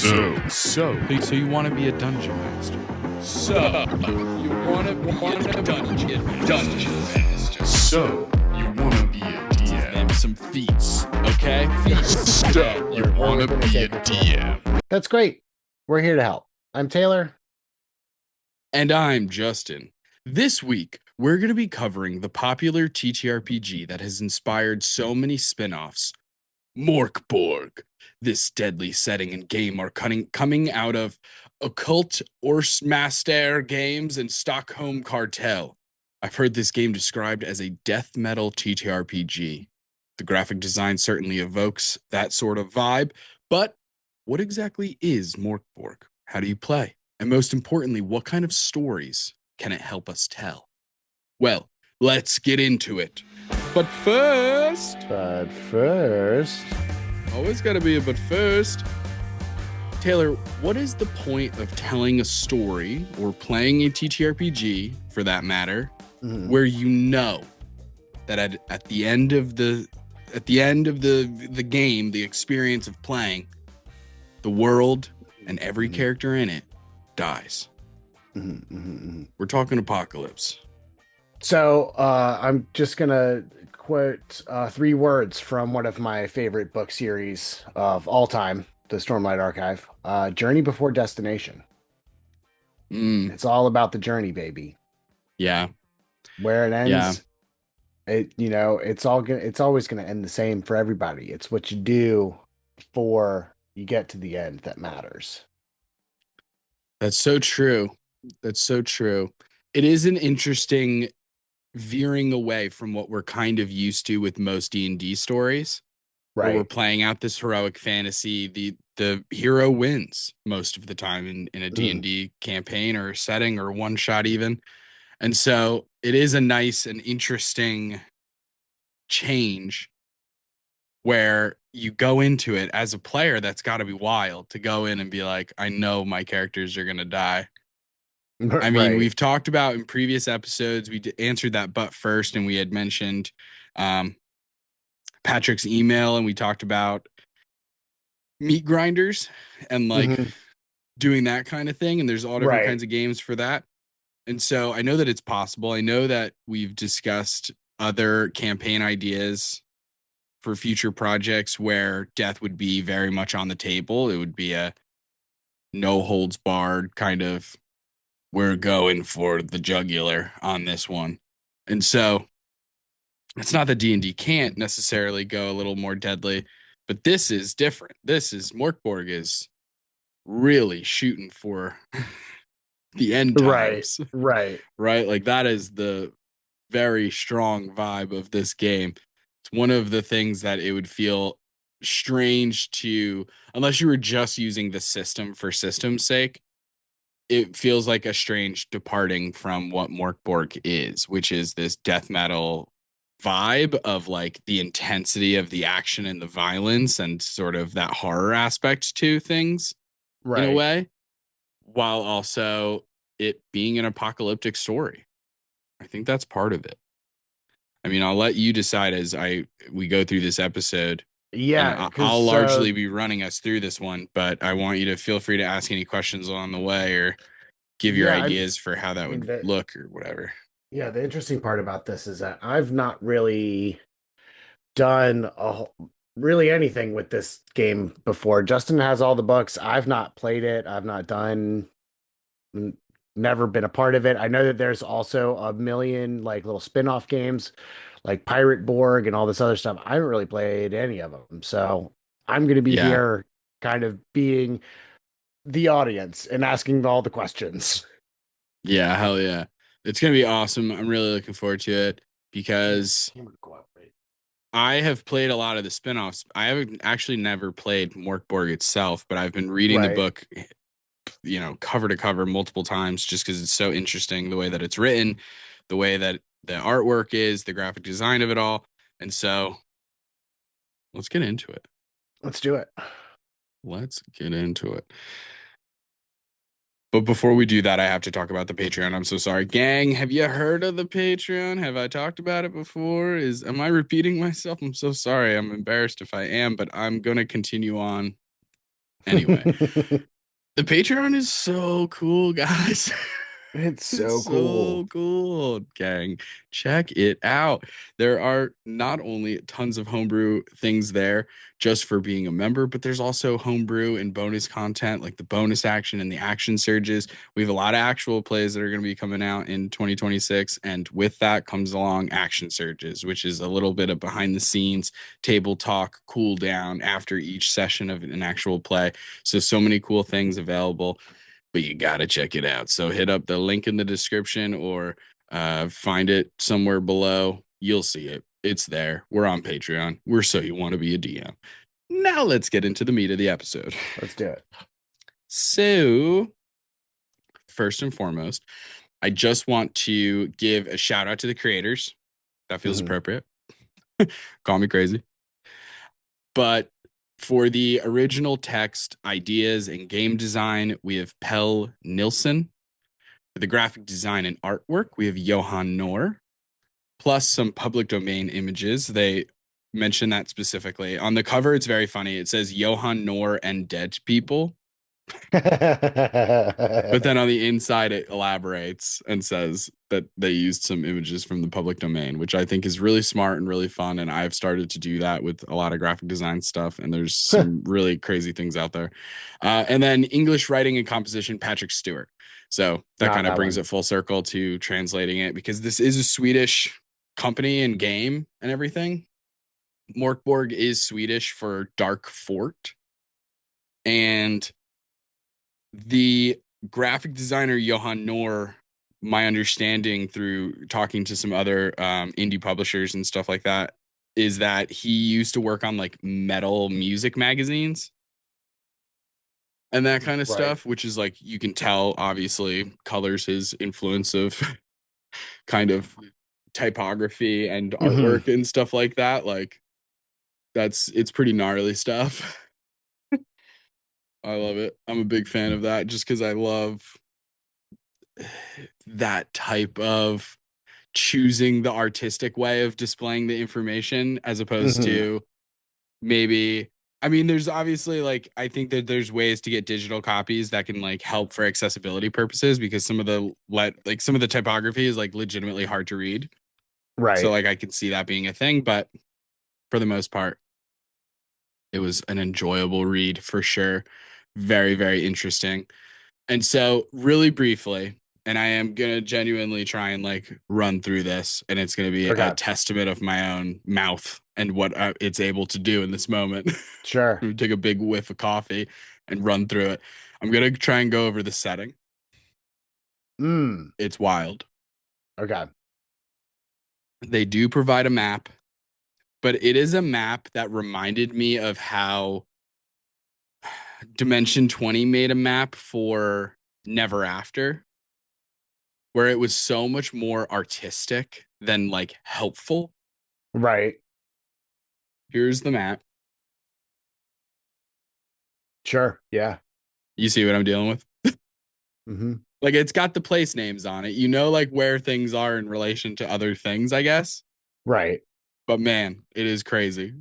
So you want to be a dungeon master? So, you want to dungeon master. So you want to be a DM? Name some feats, okay? Feats. So you want to be a DM? That's great. We're here to help. I'm Taylor. And I'm Justin. This week, we're going to be covering the popular TTRPG that has inspired so many spin-offs, Mörk Borg. This deadly setting and game are coming out of Ockult, Ortmastare games, and Stockholm Kartell. I've heard this game described as a death metal TTRPG. The graphic design certainly evokes that sort of vibe, but what exactly is Mörk Borg? How do you play? And most importantly, what kind of stories can it help us tell? Well, let's get into it. But first, always gotta be a but first. Taylor, what is the point of telling a story or playing a TTRPG, for that matter, where you know that at the end of the game, the experience of playing, the world and every character in it dies? We're talking Apocalypse. So I'm just going to quote 3 words from one of my favorite book series of all time, the Stormlight Archive, Journey Before Destination. It's all about the journey, baby. Yeah. Where it ends, it's always going to end the same for everybody. It's what you do before you get to the end that matters. That's so true. It is an interesting veering away from what we're kind of used to with most D&D stories. Right. Where we're playing out this heroic fantasy. The hero wins most of the time in a D&D campaign or setting or one shot even. And so it is a nice and interesting change where you go into it as a player. That's got to be wild to go in and be like, I know my characters are going to die. I mean, we've talked about in previous episodes, we answered that but first, and we had mentioned Patrick's email, and we talked about meat grinders and like doing that kind of thing. And there's all different kinds of games for that. And so I know that it's possible. I know that we've discussed other campaign ideas for future projects where death would be very much on the table. It would be a no holds barred kind of, we're going for the jugular on this one. And so it's not that D&D can't necessarily go a little more deadly, but this is different. Mörk Borg is really shooting for the end times. Right. Like that is the very strong vibe of this game. It's one of the things that it would feel strange to, unless you were just using the system for system's sake, it feels like a strange departing from what Mörk Borg is, which is this death metal vibe of like the intensity of the action and the violence and sort of that horror aspect to things in a way, while also it being an apocalyptic story. I think that's part of it. I mean, I'll let you decide as we go through this episode. Yeah, I'll largely be running us through this one, but I want you to feel free to ask any questions along the way or give your ideas for how that would look or whatever. Yeah, the interesting part about this is that I've not really done really anything with this game before. Justin has all the books. I've not played it. I've not never been a part of it. I know that there's also a million like little spin-off games like Pirate Borg and all this other stuff. I haven't really played any of them. So I'm going to be here kind of being the audience and asking all the questions. Yeah, hell yeah. It's going to be awesome. I'm really looking forward to it because I have played a lot of the spinoffs. I haven't actually never played Mörk Borg itself, but I've been reading the book, cover to cover multiple times just because it's so interesting the way that it's written, the way that the artwork is, the graphic design of it all. And so let's get into it. Let's do it. Let's get into it. But before we do that, I have to talk about the Patreon. I'm so sorry. Gang, have you heard of the Patreon? Have I talked about it before? Am I repeating myself? I'm so sorry. I'm embarrassed if I am, but I'm going to continue on Anyway, the Patreon is so cool, guys. It's It's so so cool. cool, gang. Check it out. There are not only tons of homebrew things there just for being a member, but there's also homebrew and bonus content like the bonus action and the action surges. We have a lot of actual plays that are going to be coming out in 2026. And with that comes along action surges, which is a little bit of behind the scenes table talk, cool down after each session of an actual play. So many cool things available, but you gotta check it out. So hit up the link in the description or find it somewhere below. You'll see it. It's there. We're on Patreon. We're So You Want to Be a DM. Now let's get into the meat of the episode. Let's do it. So, first and foremost, I just want to give a shout out to the creators. That feels appropriate. Call me crazy. But for the original text, ideas, and game design, we have Pell Nilsson. For the graphic design and artwork, we have Johan Noor, plus some public domain images. They mention that specifically. On the cover, it's very funny. It says Johan Noor and dead people. But then on the inside, it elaborates and says that they used some images from the public domain, which I think is really smart and really fun. And I've started to do that with a lot of graphic design stuff. And there's some really crazy things out there. And then English writing and composition, Patrick Stewart. So that kind of brings it full circle to translating it, because this is a Swedish company and game and everything. Mörk Borg is Swedish for dark fort. And the graphic designer Johan Noor, my understanding through talking to some other indie publishers and stuff like that, is that he used to work on like metal music magazines and that kind of stuff, which is like, you can tell obviously colors his influence of kind of typography and artwork and stuff like that. Like it's pretty gnarly stuff. I love it. I'm a big fan of that just because I love that type of choosing the artistic way of displaying the information as opposed to maybe, I mean, there's obviously like, I think that there's ways to get digital copies that can like help for accessibility purposes, because some of the typography is like legitimately hard to read. Right. So like I can see that being a thing, but for the most part, it was an enjoyable read for sure. Very, very interesting. And so really briefly, and I am going to genuinely try and like run through this, and it's going to be a testament of my own mouth and what it's able to do in this moment. Sure. Take a big whiff of coffee and run through it. I'm going to try and go over the setting. It's wild. Okay. They do provide a map, but it is a map that reminded me of how Dimension 20 made a map for Never After, where it was so much more artistic than like helpful. Right. Here's the map. Sure. Yeah. You see what I'm dealing with? Like, it's got the place names on it. You know, like where things are in relation to other things, I guess. Right. But man, it is crazy.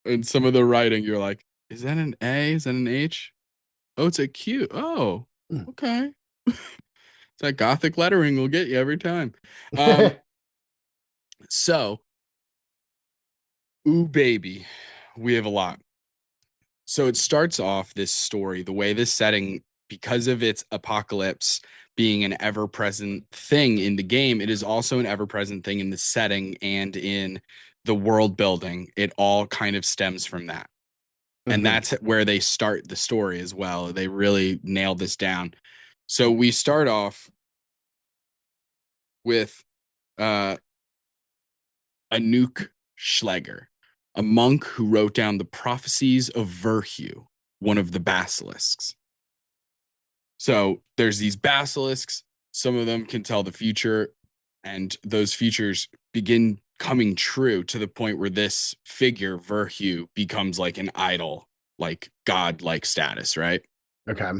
And some of the writing, you're like, is that an A? Is that an H? Oh, it's a Q. Oh, okay. That Gothic lettering will get you every time. So, ooh, baby, we have a lot. So it starts off this story, the way this setting, because of its apocalypse being an ever-present thing in the game, it is also an ever-present thing in the setting and in the world building. It all kind of stems from that. And that's where they start the story as well. They really nailed this down. So we start off with Anouk Schlegger, a monk who wrote down the prophecies of Verhew, one of the basilisks. So there's these basilisks. Some of them can tell the future, and those futures begin coming true to the point where this figure, Verhew, becomes like an idol, like god-like status, right? Okay.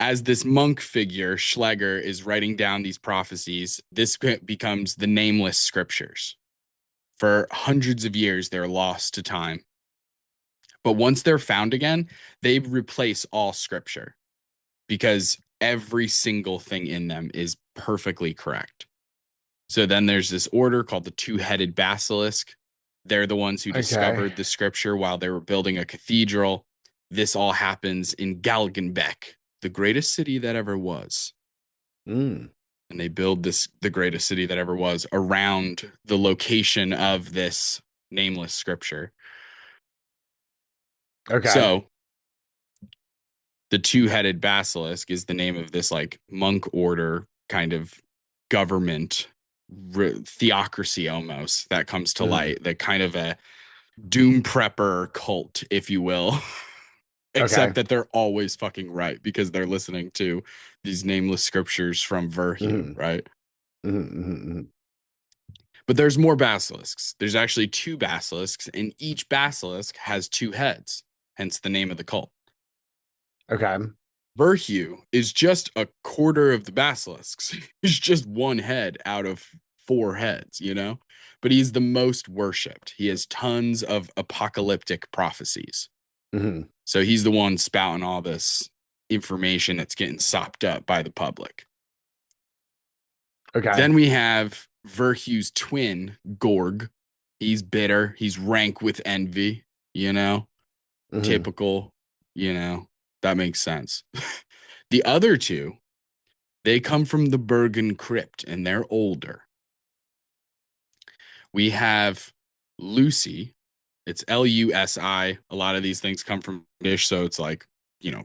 As this monk figure, Schlegger, is writing down these prophecies, this becomes the nameless scriptures. For hundreds of years, they're lost to time. But once they're found again, they replace all scripture because every single thing in them is perfectly correct. So then there's this order called the Two-Headed Basilisk. They're the ones who discovered the scripture while they were building a cathedral. This all happens in Galgenbeck, the greatest city that ever was. Mm. And they build the greatest city that ever was, around the location of this nameless scripture. Okay. So the Two-Headed Basilisk is the name of this like monk order kind of government theocracy almost that comes to light, that kind of a doom prepper cult, if you will. Except that they're always fucking right because they're listening to these nameless scriptures from Verhu, right? But there's more basilisks. There's actually 2 basilisks, and each basilisk has 2 heads, hence the name of the cult. Okay. Verhu is just a quarter of the basilisks. He's just 1 head out of 4 heads, you know? But he's the most worshipped. He has tons of apocalyptic prophecies. So he's the one spouting all this information that's getting sopped up by the public. Okay. Then we have Verhu's twin, Gorg. He's bitter. He's rank with envy, you know? Typical, you know? That makes sense. The other 2, they come from the Bergen Crypt, and they're older. We have Lucy. It's Lusi. A lot of these things come from British, so it's like, you know,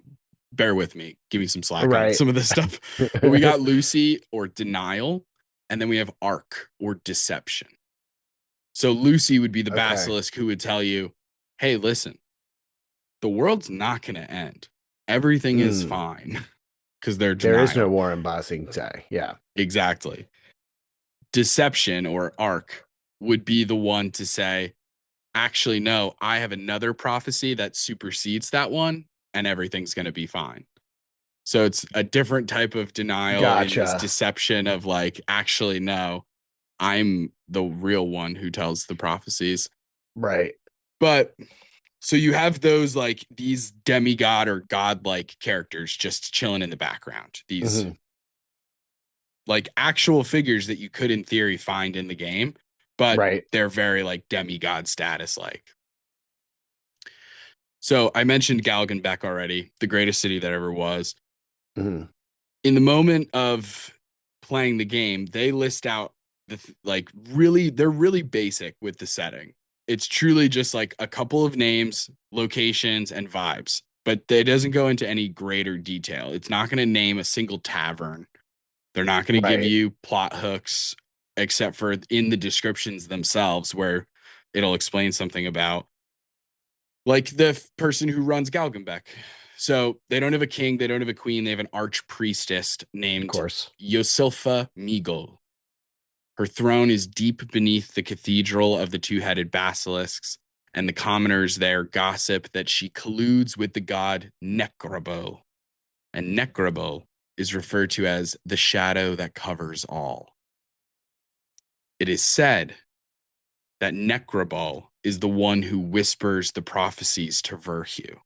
bear with me. Give me some slack on some of this stuff. But we got Lucy, or denial, and then we have Arc, or deception. So Lucy would be the basilisk who would tell you, hey, listen, the world's not going to end. Everything is fine, because they're denial. There is no war in Ba Sing Se. Yeah. Exactly. Deception, or Arc, would be the one to say, actually, no, I have another prophecy that supersedes that one, and everything's going to be fine. So it's a different type of denial in this deception of like, actually, no, I'm the real one who tells the prophecies. Right. But so you have those like these demigod or godlike characters just chilling in the background. These like actual figures that you could in theory find in the game, but they're very like demigod status like. So I mentioned Galgenbeck already, the greatest city that ever was. In the moment of playing the game, they list out they're really basic with the setting. It's truly just like a couple of names, locations, and vibes, but it doesn't go into any greater detail. It's not going to name a single tavern. They're not going to give you plot hooks, except for in the descriptions themselves, where it'll explain something about like the person who runs Galgenbeck. So they don't have a king, they don't have a queen, they have an archpriestess named Yosilfa Migol. Her throne is deep beneath the cathedral of the Two-Headed Basilisks, and the commoners there gossip that she colludes with the god Necrobol. And Necrobol is referred to as the shadow that covers all. It is said that Necrobol is the one who whispers the prophecies to Verhu.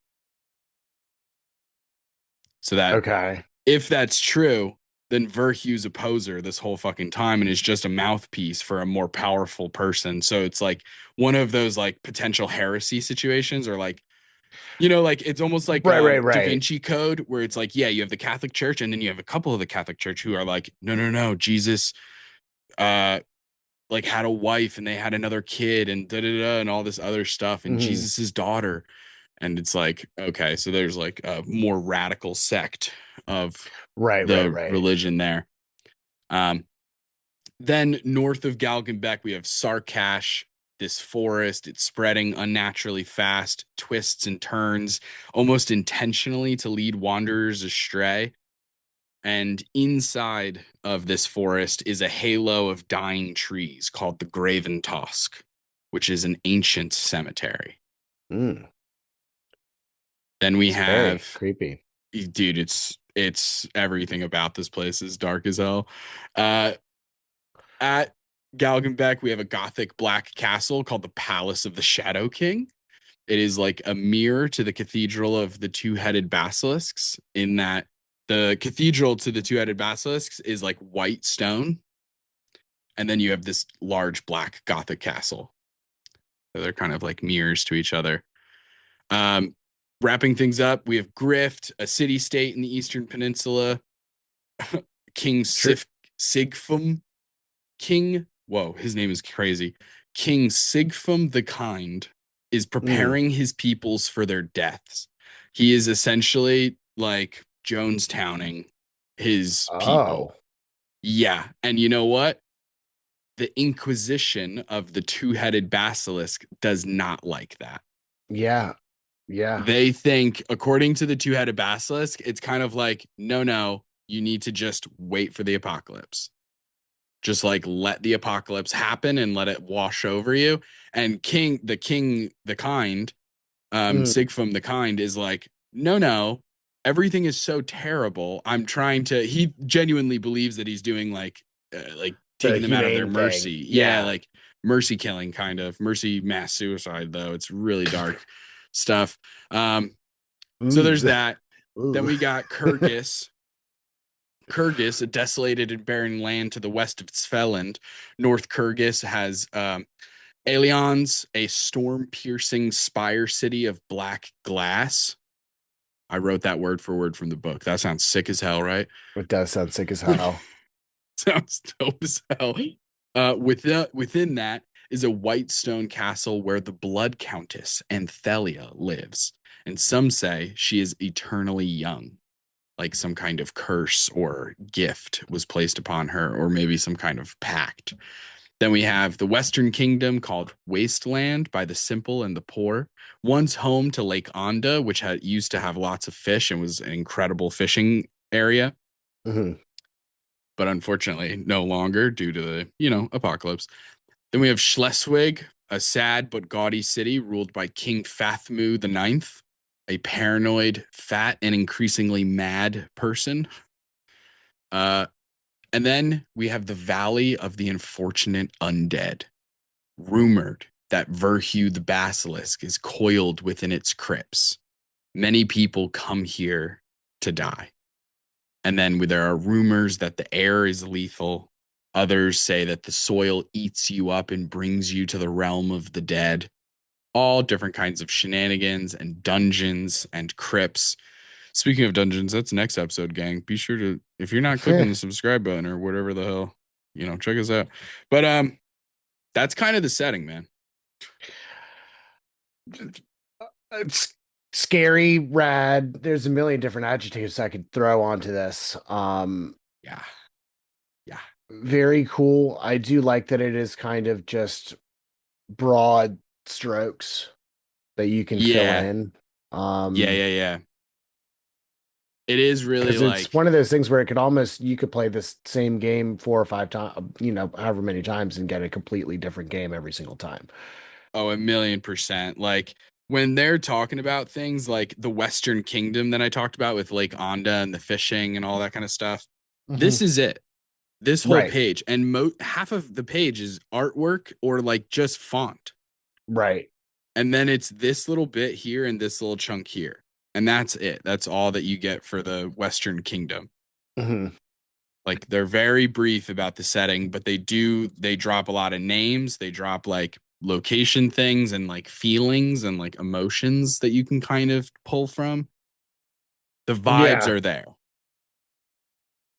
So that if that's true, then Verhu's a poser this whole fucking time and is just a mouthpiece for a more powerful person. So it's like one of those like potential heresy situations, or like, you know, like it's almost like Da Vinci Code, where it's like, yeah, you have the Catholic Church, and then you have a couple of the Catholic Church who are like, no, Jesus like had a wife and they had another kid and and all this other stuff, and Jesus's daughter. And it's like, okay, so there's like a more radical sect of religion there. Then north of Galgenbeck, we have Sarkash, this forest. It's spreading unnaturally fast, twists and turns, almost intentionally to lead wanderers astray. And inside of this forest is a halo of dying trees called the Graven Tosk, which is an ancient cemetery. Then we have creepy. Dude, it's everything about this place is dark as hell. At Galgenbeck, we have a gothic black castle called the Palace of the Shadow King. It is like a mirror to the cathedral of the two-headed basilisks, in that the cathedral to the two-headed basilisks is like white stone, and then you have this large black Gothic castle. So they're kind of like mirrors to each other. Wrapping things up, we have Grift, a city-state in the Eastern Peninsula. King Sigfum. Whoa, his name is crazy. King Sigfum the Kind is preparing his peoples for their deaths. He is essentially like Jonestowning his people. Yeah. And you know what? The Inquisition of the two-headed basilisk does not like that. Yeah. Yeah. They think, according to the two-headed basilisk, it's kind of like, no, you need to just wait for the apocalypse. Just like let the apocalypse happen and let it wash over you. And the kind, Sigfum the Kind is like, no, everything is so terrible. He genuinely believes that he's doing like taking them out of their mercy. Yeah, like mercy killing, kind of mercy mass suicide, though. It's really dark stuff. So there's that. Then we got Kyrgyz, a desolated and barren land to the west of Sveland. North Kyrgyz has Alions, a storm-piercing spire city of black glass. I wrote that word for word from the book. That sounds sick as hell, right? It does sound sick as hell. Sounds dope as hell. Within that is a white stone castle where the Blood Countess Anthelia lives. And some say she is eternally young. Like some kind of curse or gift was placed upon her, or maybe some kind of pact. Then we have the Western Kingdom, called Wasteland by the Simple and the Poor, once home to Lake Onda, which used to have lots of fish and was an incredible fishing area. But unfortunately, no longer due to the, apocalypse. Then we have Schleswig, a sad but gaudy city ruled by King Fathmu the Ninth, a paranoid, fat, and increasingly mad person. And then we have the Valley of the Unfortunate Undead. Rumored that Verhu the Basilisk is coiled within its crypts. Many people come here to die. And then there are rumors that the air is lethal. Others say that the soil eats you up and brings you to the realm of the dead. All different kinds of shenanigans and dungeons and crypts. Speaking of dungeons, that's next episode, gang. Be sure to, if you're not clicking the subscribe button or whatever the hell, check us out. But that's kind of the setting, man. It's scary, rad. There's a million different adjectives I could throw onto this. Yeah. Very cool. I do like that it is kind of just broad strokes that you can fill in. Yeah. It is really like, it's one of those things where you could play this same game 4 or 5 times, however many times, and get a completely different game every single time. Oh, 1,000,000%. Like when they're talking about things like the Western Kingdom that I talked about with Lake Onda and the fishing and all that kind of stuff, this is it. This whole page, and half of the page is artwork or like just font. Right. And then it's this little bit here and this little chunk here. And that's it. That's all that you get for the Western Kingdom. Like they're very brief about the setting, but they drop a lot of names. They drop like location things and like feelings and like emotions that you can kind of pull from. The vibes are there.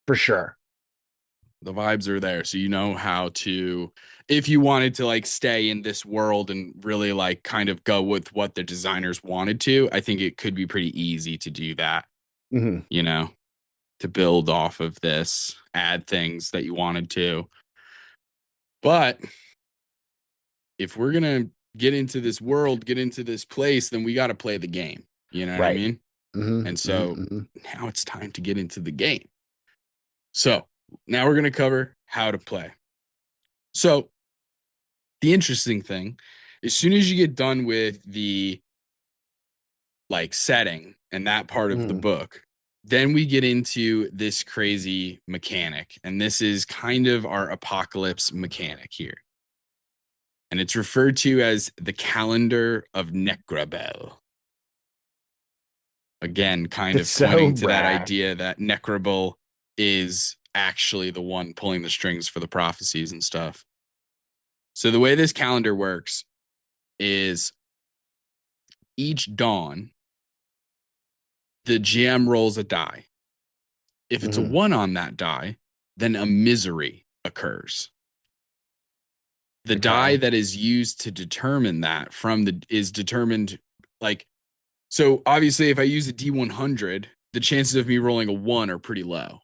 For sure. The vibes are there. So you know how to, if you wanted to like stay in this world and really like kind of go with what the designers wanted to, I think it could be pretty easy to do that, to build off of this, add things that you wanted to. But if we're going to get into this world, get into this place, then we got to play the game. You know what I mean? And so now it's time to get into the game. So now we're going to cover how to play. So the interesting thing, as soon as you get done with the like setting and that part of the book, then we get into this crazy mechanic. And this is kind of our apocalypse mechanic here. and it's referred to as the calendar of Necrabel. Again, kind It's of pointing so to that rad. idea that Necrabel is actually the one pulling the strings for the prophecies and stuff. So the way this calendar works is each dawn, the GM rolls a die. If it's a 1 on that die, then a misery occurs. The die that is used to determine that is determined like, so obviously if I use a D100, the chances of me rolling a 1 are pretty low.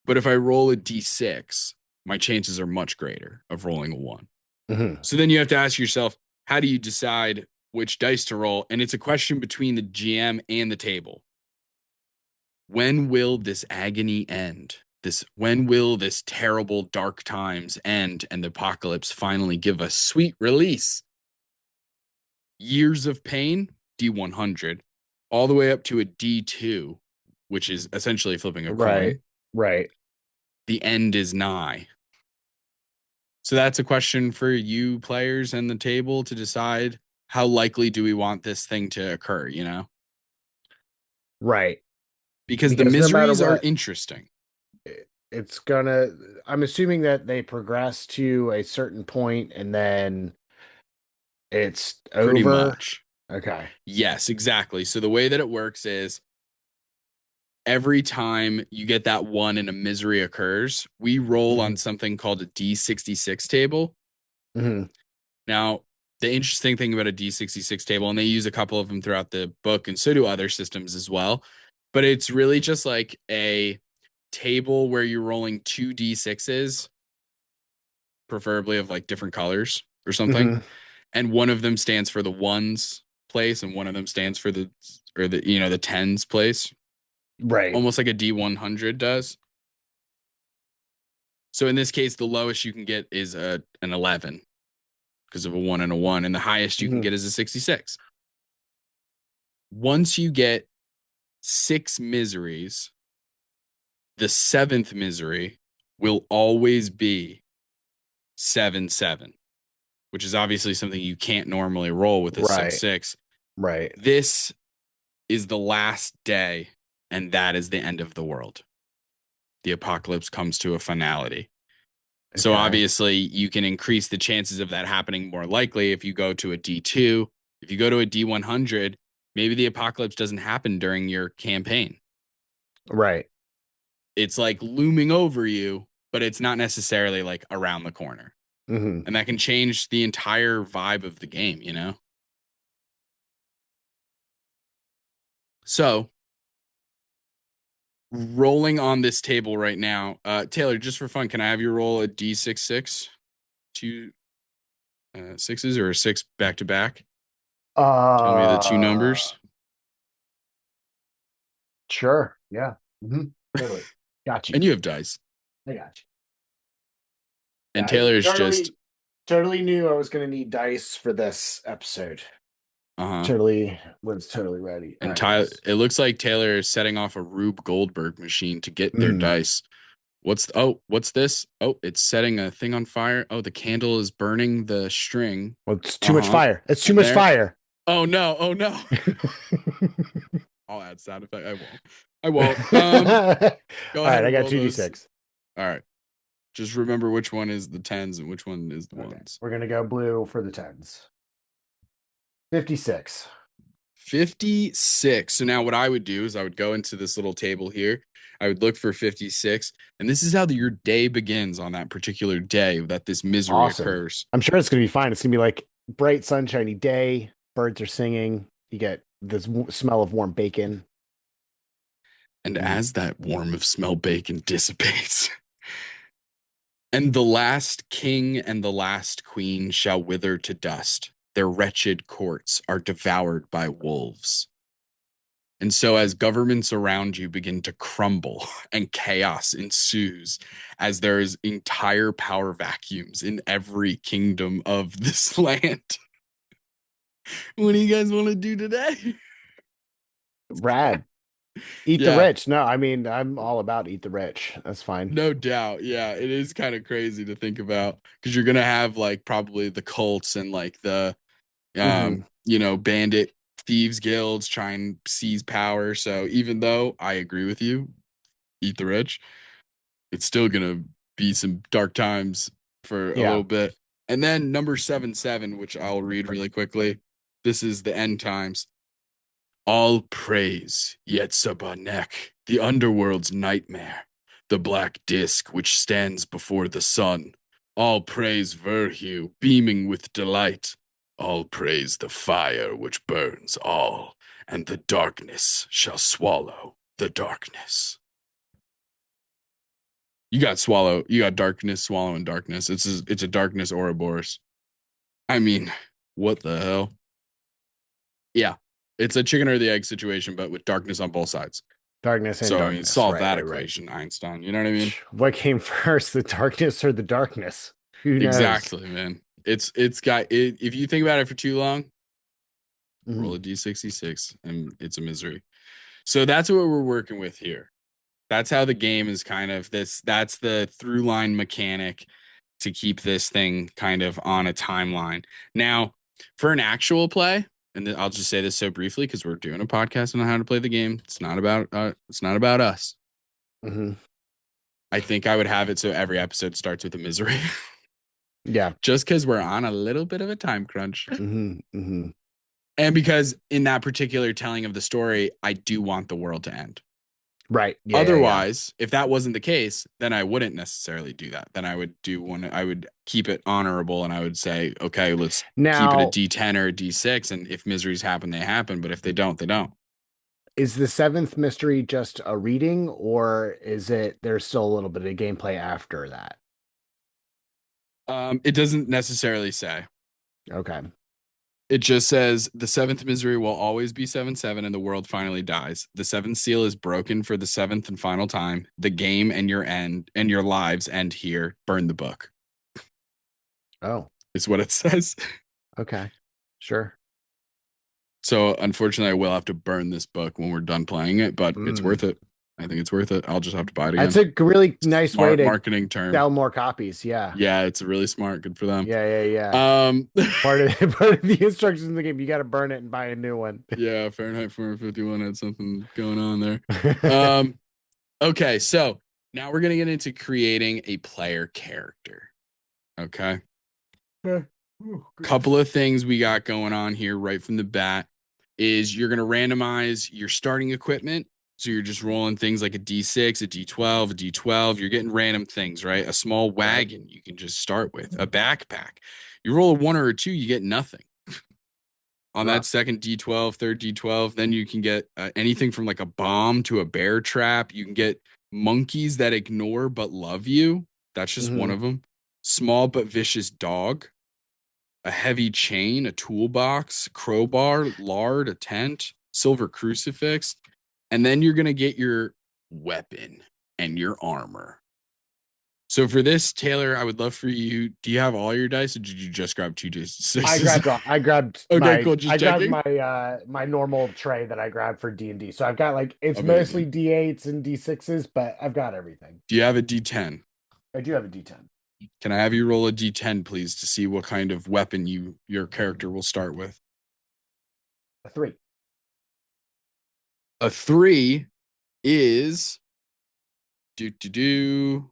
But if I roll a D6, my chances are much greater of rolling a 1. So then you have to ask yourself, how do you decide which dice to roll? And it's a question between the GM and the table. When will this agony end? When will this terrible dark times end and the apocalypse finally give us sweet release? Years of pain, D100, all the way up to a D2, which is essentially flipping a coin. Right. The end is nigh. So that's a question for you players and the table to decide how likely do we want this thing to occur, you know? Right. Because the miseries are interesting. I'm assuming that they progress to a certain point and then it's Pretty over. much. Okay. Yes, exactly. So the way that it works is every time you get that 1 and a misery occurs, we roll on something called a D66 table. Now, the interesting thing about a D66 table, and they use a couple of them throughout the book, and so do other systems as well, but it's really just like a table where you're rolling 2 D6s, preferably of like different colors or something. And one of them stands for the 1s place, and one of them stands for the 10s place. Right. Almost like a D100 does. So in this case, the lowest you can get is an 11 because of a 1 and a 1, and the highest you can get is a 66. Once you get 6 miseries, the 7th misery will always be 7-7, which is obviously something you can't normally roll with a 6-6. Right. This is the last day, and that is the end of the world. The apocalypse comes to a finality. So obviously you can increase the chances of that happening more likely if you go to a D2. If you go to a D100, maybe the apocalypse doesn't happen during your campaign. Right. It's like looming over you, but it's not necessarily like around the corner. And that can change the entire vibe of the game, you know? So rolling on this table right now, Taylor, just for fun, can I have you roll a D66? 2 6s or a 6 back to back? Tell me the 2 numbers. Sure. Yeah. Totally. Got you. And you have dice. I got you. And Taylor's totally knew I was going to need dice for this episode. Totally ready. And Tyler, it looks like Taylor is setting off a Rube Goldberg machine to get their dice. What's this? Oh, it's setting a thing on fire. Oh, the candle is burning the string. Well, it's too much fire. It's too much fire. Oh no. I'll add sound effect. I won't. Go ahead. All right, I got 2d6. All right. Just remember which one is the 10s and which one is the 1s. We're going to go blue for the 10s. 56. 56. So now what I would do is I would go into this little table here. I would look for 56. And this is how your day begins on that particular day that this misery occurs. I'm sure it's going to be fine. It's going to be like bright, sunshiny day. Birds are singing. You get this smell of warm bacon. And as that warm of smell bacon dissipates, and the last king and the last queen shall wither to dust. Their wretched courts are devoured by wolves. And so as governments around you begin to crumble and chaos ensues, as there is entire power vacuums in every kingdom of this land. What do you guys want to do today? Rad. Eat the Yeah, rich. No, I mean, I'm all about eat the rich. That's fine. no doubt. Yeah, it is kind of crazy to think about because you're gonna have like probably the cults and like the Hmm. bandit thieves guilds try and seize power. So even though I agree with you, eat the rich, it's still gonna be some dark times for a Yeah. little bit. And then number 77, which I'll read really quickly. This is the end times. All praise Yetsabanek, the underworld's nightmare, the black disk which stands before the sun. All praise Verhu, beaming with delight. All praise the fire which burns all, and the darkness shall swallow the darkness. You got darkness swallowing darkness. It's a darkness Ouroboros. I mean, what the hell? Yeah, it's a chicken or the egg situation, but with darkness on both sides. Darkness and So I mean, darkness. solve Right, that right, right. equation, Einstein. You know what I mean? What came first, the darkness or the darkness? Who knows? Exactly, man. It's got it. If you think about it for too long, roll a Mhm. d66, and it's a misery. So that's what we're working with here. That's how the game is kind of this. That's the through line mechanic to keep this thing kind of on a timeline. Now, for an actual play, and I'll just say this so briefly because we're doing a podcast on how to play the game. It's not about us. Mhm. I think I would have it so every episode starts with a misery, Yeah. just because we're on a little bit of a time crunch. Mhm. Mhm. And because in that particular telling of the story, I do want the world to end. Right. Yeah, yeah, yeah. Otherwise, if that wasn't the case, then I wouldn't necessarily do that. Then I would keep it honorable and I would say, okay, let's keep it a Now, D10 or a D6. And if miseries happen, they happen. But if they don't, they don't. is the seventh mystery just a reading, or is it there's still a little bit of gameplay after that? It doesn't necessarily say. Okay. It just says the seventh misery will always be 7-7 and the world finally dies. The seventh seal is broken for the seventh and final time. The game and your lives end here. Burn the book. Oh, Is what it says. okay. Sure. So unfortunately, I will have to burn this book when we're done playing it, but it's Mm. worth it. I think it's worth it. I'll just have to buy it That's again. a really nice way Smart to marketing term. sell more copies. Yeah. Yeah, it's really smart. Good for them. Yeah, yeah, yeah. Um, Part of the instructions in the game, you got to burn it and buy a new one. yeah, Fahrenheit 451 had something going on there. Um, okay, so now we're gonna get into creating a player character. Okay. Couple of things we got going on here right from the bat is you're going to randomize your starting equipment. So you're just rolling things like a D6, a D12, a D12. You're getting random things, right? A small wagon you can just start with, a backpack. You roll a 1 or a 2, you get nothing. On that second D12, third D12, then you can get anything from like a bomb to a bear trap. You can get monkeys that ignore but love you. That's just one Mhm. of them. Small but vicious dog, a heavy chain, a toolbox, crowbar, lard, a tent, silver crucifix, and then you're going to get your weapon and your armor. So for this, Taylor, I would love for you. Do you have all your dice, or did you just grab two dice? I grabbed Okay, my cool. Just I grabbed checking. my my normal tray that I grabbed for D&D. So I've got like it's mostly Amazing. D8s and D6s, but I've got everything. Do you have a D10? I do have a D10. Can I have you roll a D10, please, to see what kind of weapon your character will start with? A 3. A 3 is do.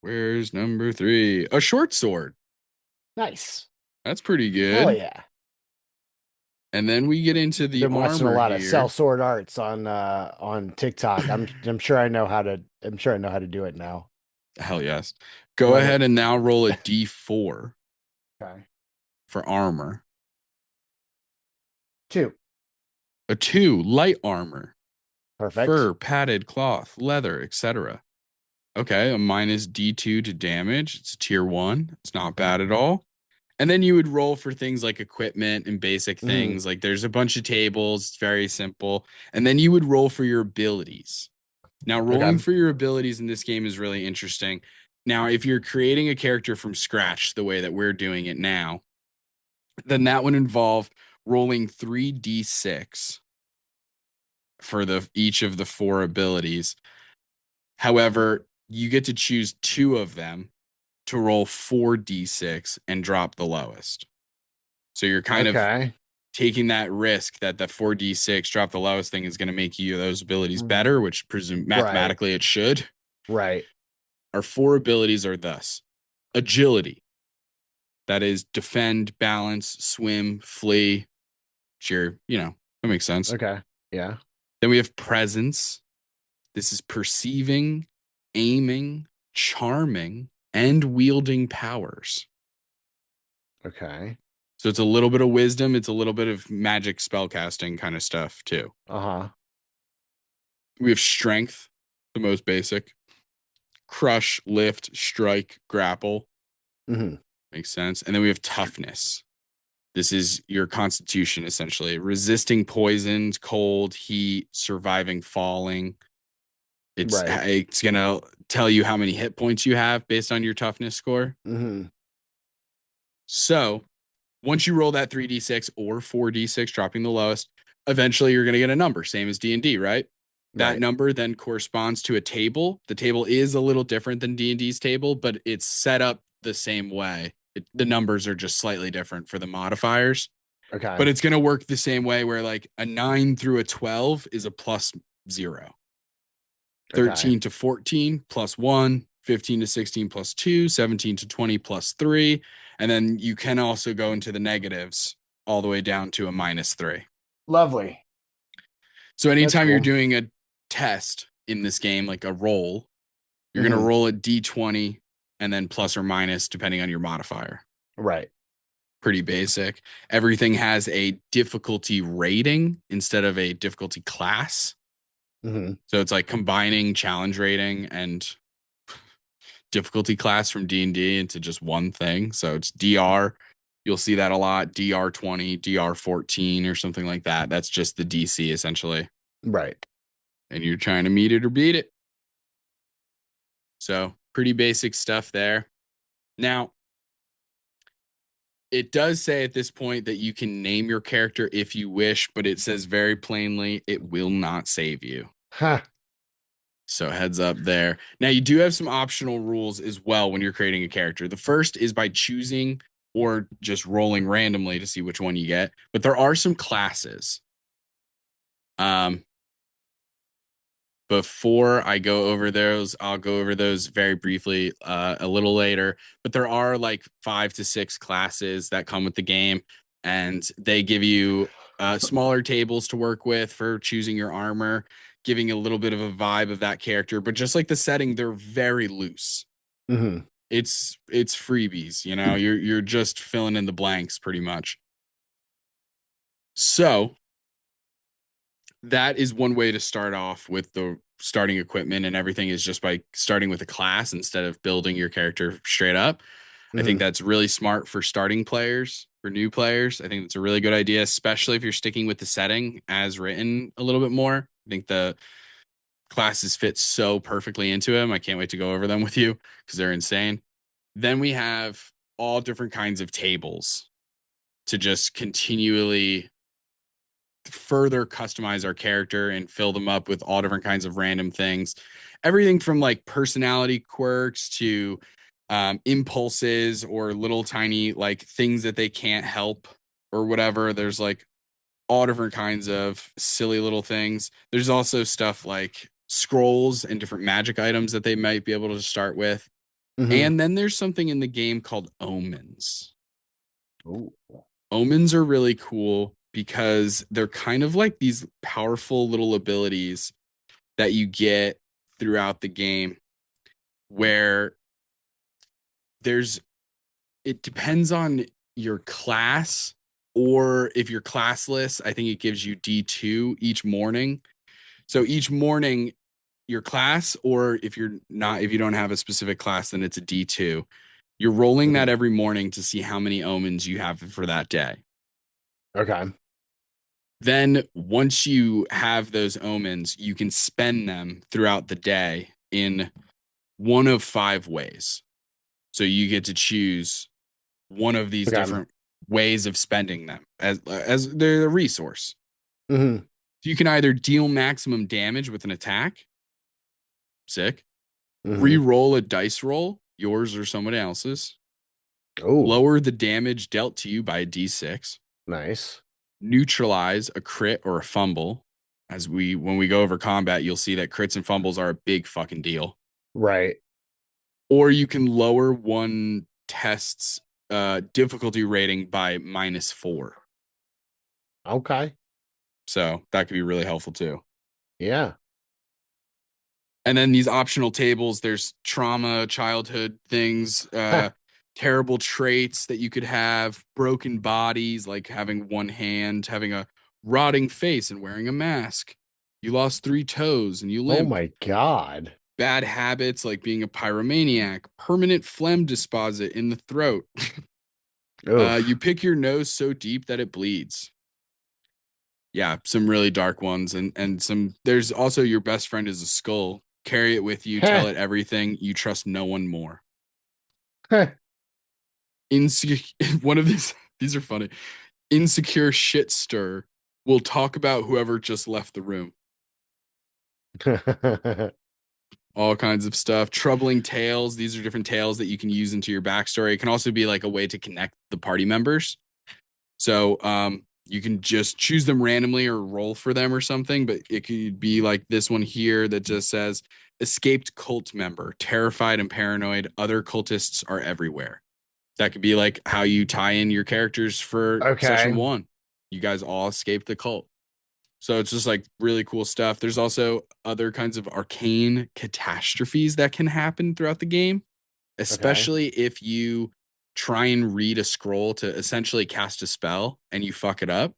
Where's number 3? A short sword. Nice. That's pretty Hell good. yeah. And then we get into the Been watching a armor lot of sell here. sword arts on TikTok. I'm sure I know how to do it now. Hell yes. Go Love it. ahead and now roll a D4 Okay. for armor. 2. A 2, light armor, Perfect. fur, padded cloth, leather, etc. Okay, a minus D2 to damage. It's a tier 1. It's not bad at all. And then you would roll for things like equipment and basic Mhm. things. Like there's a bunch of tables. It's very simple. And then you would roll for your abilities. Now, rolling Okay. for your abilities in this game is really interesting. Now, if you're creating a character from scratch, the way that we're doing it now, then that would involve rolling 3d6 for each of the 4 abilities. However, you get to choose 2 of them to roll 4d6 and drop the lowest. So you're kind of taking that risk that the 4d6 drop the lowest thing is going to make you those abilities better, which mathematically it should. Right. Our 4 abilities are thus: agility, that is defend, balance, swim, flee. Sure, that makes sense. Okay. Yeah. Then we have presence. This is perceiving, aiming, charming, and wielding powers. Okay. So it's a little bit of wisdom. It's a little bit of magic spellcasting kind of stuff too. We have strength, the most basic. Crush, lift, strike, grapple. Makes sense. And then we have toughness. This is your constitution, essentially. Resisting poisons, cold, heat, surviving falling. It's going to tell you how many hit points you have based on your toughness score. So once you roll that 3d6 or 4d6, dropping the lowest, eventually you're going to get a number, same as D&D, right? That number then corresponds to a table. The table is a little different than D&D's table, but it's set up the same way. The numbers are just slightly different for the modifiers. Okay. But it's going to work the same way where like a 9 through a 12 is a +0. 13 to 14 +1, 15 to 16 +2, 17 to 20 +3. And then you can also go into the negatives all the way down to a -3. Lovely. So anytime you're doing a test in this game, like a roll, you're going to roll a d20 and then plus or minus depending on your modifier. Right. Pretty basic. Everything has a difficulty rating instead of a difficulty class. So it's like combining challenge rating and difficulty class from D&D into just one thing. So it's DR. You'll see that a lot. DR20, DR14 or something like that. That's just the DC essentially. Right. And you're trying to meet it or beat it. So pretty basic stuff there. Now, it does say at this point that you can name your character if you wish, but it says very plainly, it will not save you. So heads up there. Now, you do have some optional rules as well when you're creating a character. The first is by choosing or just rolling randomly to see which one you get. But there are some classes. Before I go over those, I'll go over those very briefly a little later. But there are like 5 to 6 classes that come with the game, and they give you smaller tables to work with for choosing your armor, giving a little bit of a vibe of that character. But just like the setting, they're very loose. It's freebies, you're just filling in the blanks pretty much. So that is one way to start off with the starting equipment, and everything is just by starting with a class instead of building your character straight up. I think that's really smart for starting players, for new players. I think it's a really good idea, especially if you're sticking with the setting as written a little bit more. I think the classes fit so perfectly into them. I can't wait to go over them with you because they're insane. Then we have all different kinds of tables to just continually further customize our character and fill them up with all different kinds of random things. Everything from like personality quirks to impulses or little tiny like things that they can't help or whatever. There's like all different kinds of silly little things. There's also stuff like scrolls and different magic items that they might be able to start with. And then there's something in the game called omens. Omens are really cool because they're kind of like these powerful little abilities that you get throughout the game where it depends on your class, or if you're classless, I think it gives you D2 each morning. So each morning your class, or if you don't have a specific class, then it's a D2. You're rolling that every morning to see how many omens you have for that day. Okay. Then once you have those omens, you can spend them throughout the day in one of 5 ways. So you get to choose one of these different ways of spending them as they're a resource. So you can either deal maximum damage with an attack, sick, Mm-hmm. re-roll a dice roll, yours or someone else's, Oh, lower the damage dealt to you by a d6, nice. neutralize a crit or a fumble. When we go over combat, you'll see that crits and fumbles are a big fucking deal. Right. Or you can lower one test's difficulty rating by -4. Okay. So that could be really helpful too. Yeah. And then these optional tables, there's trauma, childhood things, terrible traits that you could have, broken bodies, like having one hand, having a rotting face and wearing a mask. You lost 3 toes and you Oh limp. my God. Bad habits like being a pyromaniac, permanent phlegm deposit in the throat. You Oof. pick your nose so deep that it bleeds. Yeah, some really dark ones, and some. There's also your best friend is a skull. Carry it with you. Tell Heh. it everything. You trust no one more. Heh. One of these. These are funny. Insecure shit stir will talk about whoever just left the room. All kinds of stuff. Troubling tales. These are different tales that you can use into your backstory. It can also be like a way to connect the party members. So you can just choose them randomly or roll for them or something, but it could be like this one here that just says escaped cult member, terrified and paranoid, other cultists are everywhere. That could be like how you tie in your characters for session Okay. 1. You guys all escaped the cult. So it's just like really cool stuff. There's also other kinds of arcane catastrophes that can happen throughout the game, Okay. especially if you try and read a scroll to essentially cast a spell and you fuck it up.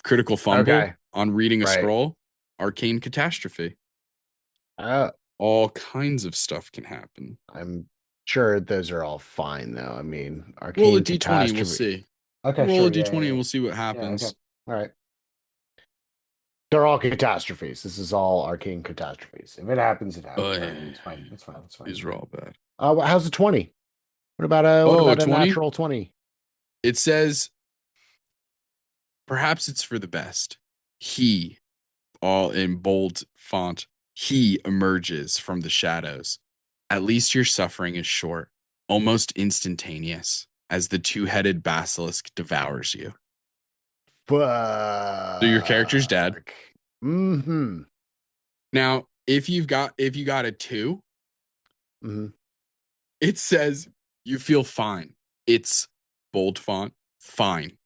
Critical fumble Okay. on reading a Right. scroll, arcane catastrophe. Uh, All kinds of stuff can happen. I'm sure those are all fine though. I mean, Roll a arcane d20 and we'll catastrophe. see. Okay, Roll a sure. Yeah, d20 yeah, and yeah. we'll see what Yeah, okay. happens. All right. They're all catastrophes. This is all arcane catastrophes. If it happens, it Oh, happens. All right. yeah. It's fine. It's fine. It's fine. These are all bad. How's a 20? What Oh, about a 20? natural 20? It says, perhaps it's for the best. He, all in bold font, he emerges from the shadows. At least your suffering is short, almost instantaneous, as the 2-headed basilisk devours you. So your character's dead. Fuck. Mm-hmm. Now, if you got a 2, Mm-hmm. it says you feel fine. It's bold font, fine.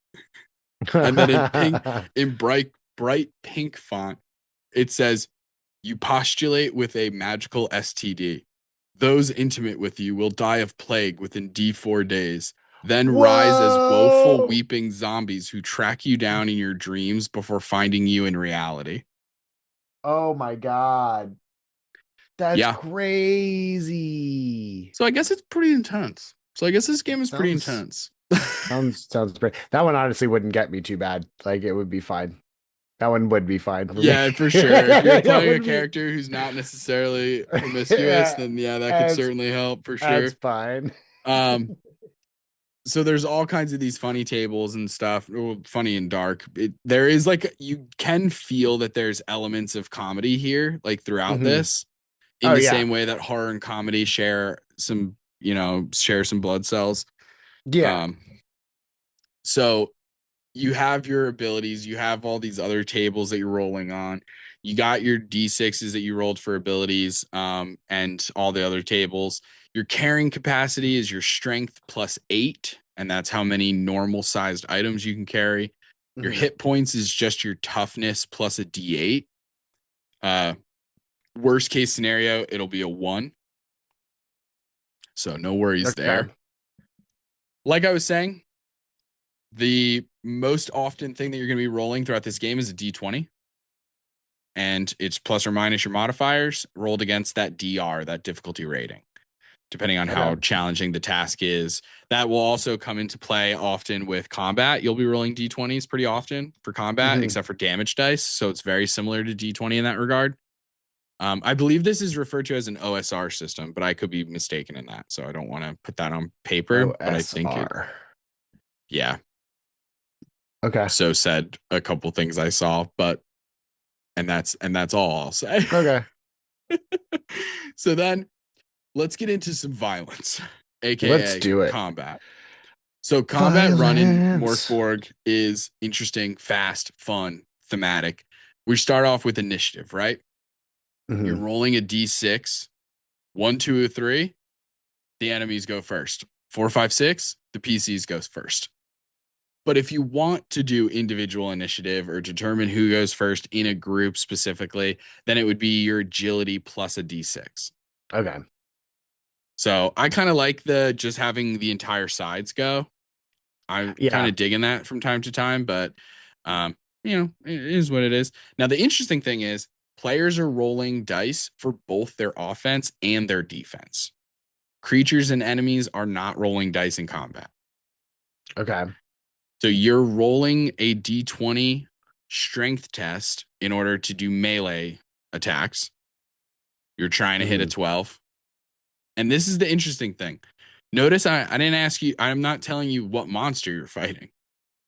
And then in bright pink font, it says you postulate with a magical STD. Those intimate with you will die of plague within D4 days, then rise as woeful, Whoa! weeping zombies who track you down in your dreams before finding you in reality. Oh my God. That's Yeah. crazy. So I guess it's pretty intense. So I guess this game is pretty Sounds intense. sounds great. That one honestly wouldn't get me too bad. Like it would be fine. That one would be fine for me. Yeah, for sure. If you're That playing a would be character who's not necessarily promiscuous, yeah, then yeah, that could that's certainly help for that's sure. fine. Um, so there's all kinds of these funny tables and stuff, well, funny and dark. There is like you can feel that there's elements of comedy here, like throughout Hmm. this, in Oh the yeah. same way that horror and comedy share some blood cells. Yeah. Um, so you have your abilities, you have all these other tables that you're rolling on. You got your D6s that you rolled for abilities, and all the other tables. Your carrying capacity is your strength +8, and that's how many normal sized items you can carry. Your Hmm. hit points is just your toughness plus a D8. Uh, Worst case scenario, it'll be a 1. So no worries Okay. there. Like I was saying, the most often thing that you're going to be rolling throughout this game is a D20. And it's plus or minus your modifiers rolled against that DR, that difficulty rating, depending on how Okay. challenging the task is. That will also come into play often with combat. You'll be rolling D20s pretty often for combat, Hmm. except for damage dice. So it's very similar to D20 in that regard. I believe this is referred to as an OSR system, but I could be mistaken in that. So I don't want to put that on paper, but I think OSR. yeah. Okay. So said a couple things I saw, but and that's all I'll say. Okay. So then let's get into some violence, Let's aka do it. combat. So combat run in Mörk Violence. Borg is interesting, fast, fun, thematic. We start off with initiative, right? You're Mhm. rolling a d6, 1, 2, or 3. The enemies go first. 4, 5, 6. The PCs goes first. But if you want to do individual initiative or determine who goes first in a group specifically, then it would be your agility plus a d6. Okay. So I kind of like the just having the entire sides go. I'm kind Yeah. of digging that from time to time, but it is what it is. Now the interesting thing is players are rolling dice for both their offense and their defense. Creatures and enemies are not rolling dice in combat. Okay. So you're rolling a d20 strength test in order to do melee attacks. You're trying to hit a Mhm. 12. And this is the interesting thing. Notice I didn't ask you, I'm not telling you what monster you're fighting.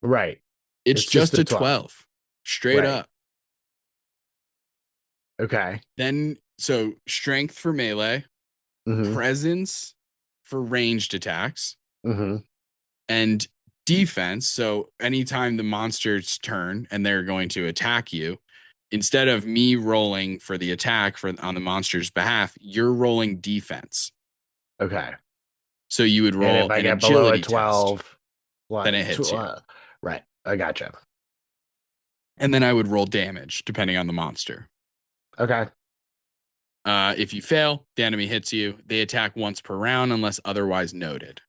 Right. It's It's just just the a 12. 12, straight Right. up. Okay. Then, so strength for melee, Mhm. presence for ranged attacks, Mhm. and defense. So anytime the monster's turn and they're going to attack you, instead of me rolling for the attack for on the monster's behalf, you're rolling defense. Okay. So you would And if roll I an get below a agility test, 12, then what? it hits you. Right. I gotcha. And then I would roll damage depending on the monster. Okay. If you fail, the enemy hits you. They attack once per round unless otherwise noted.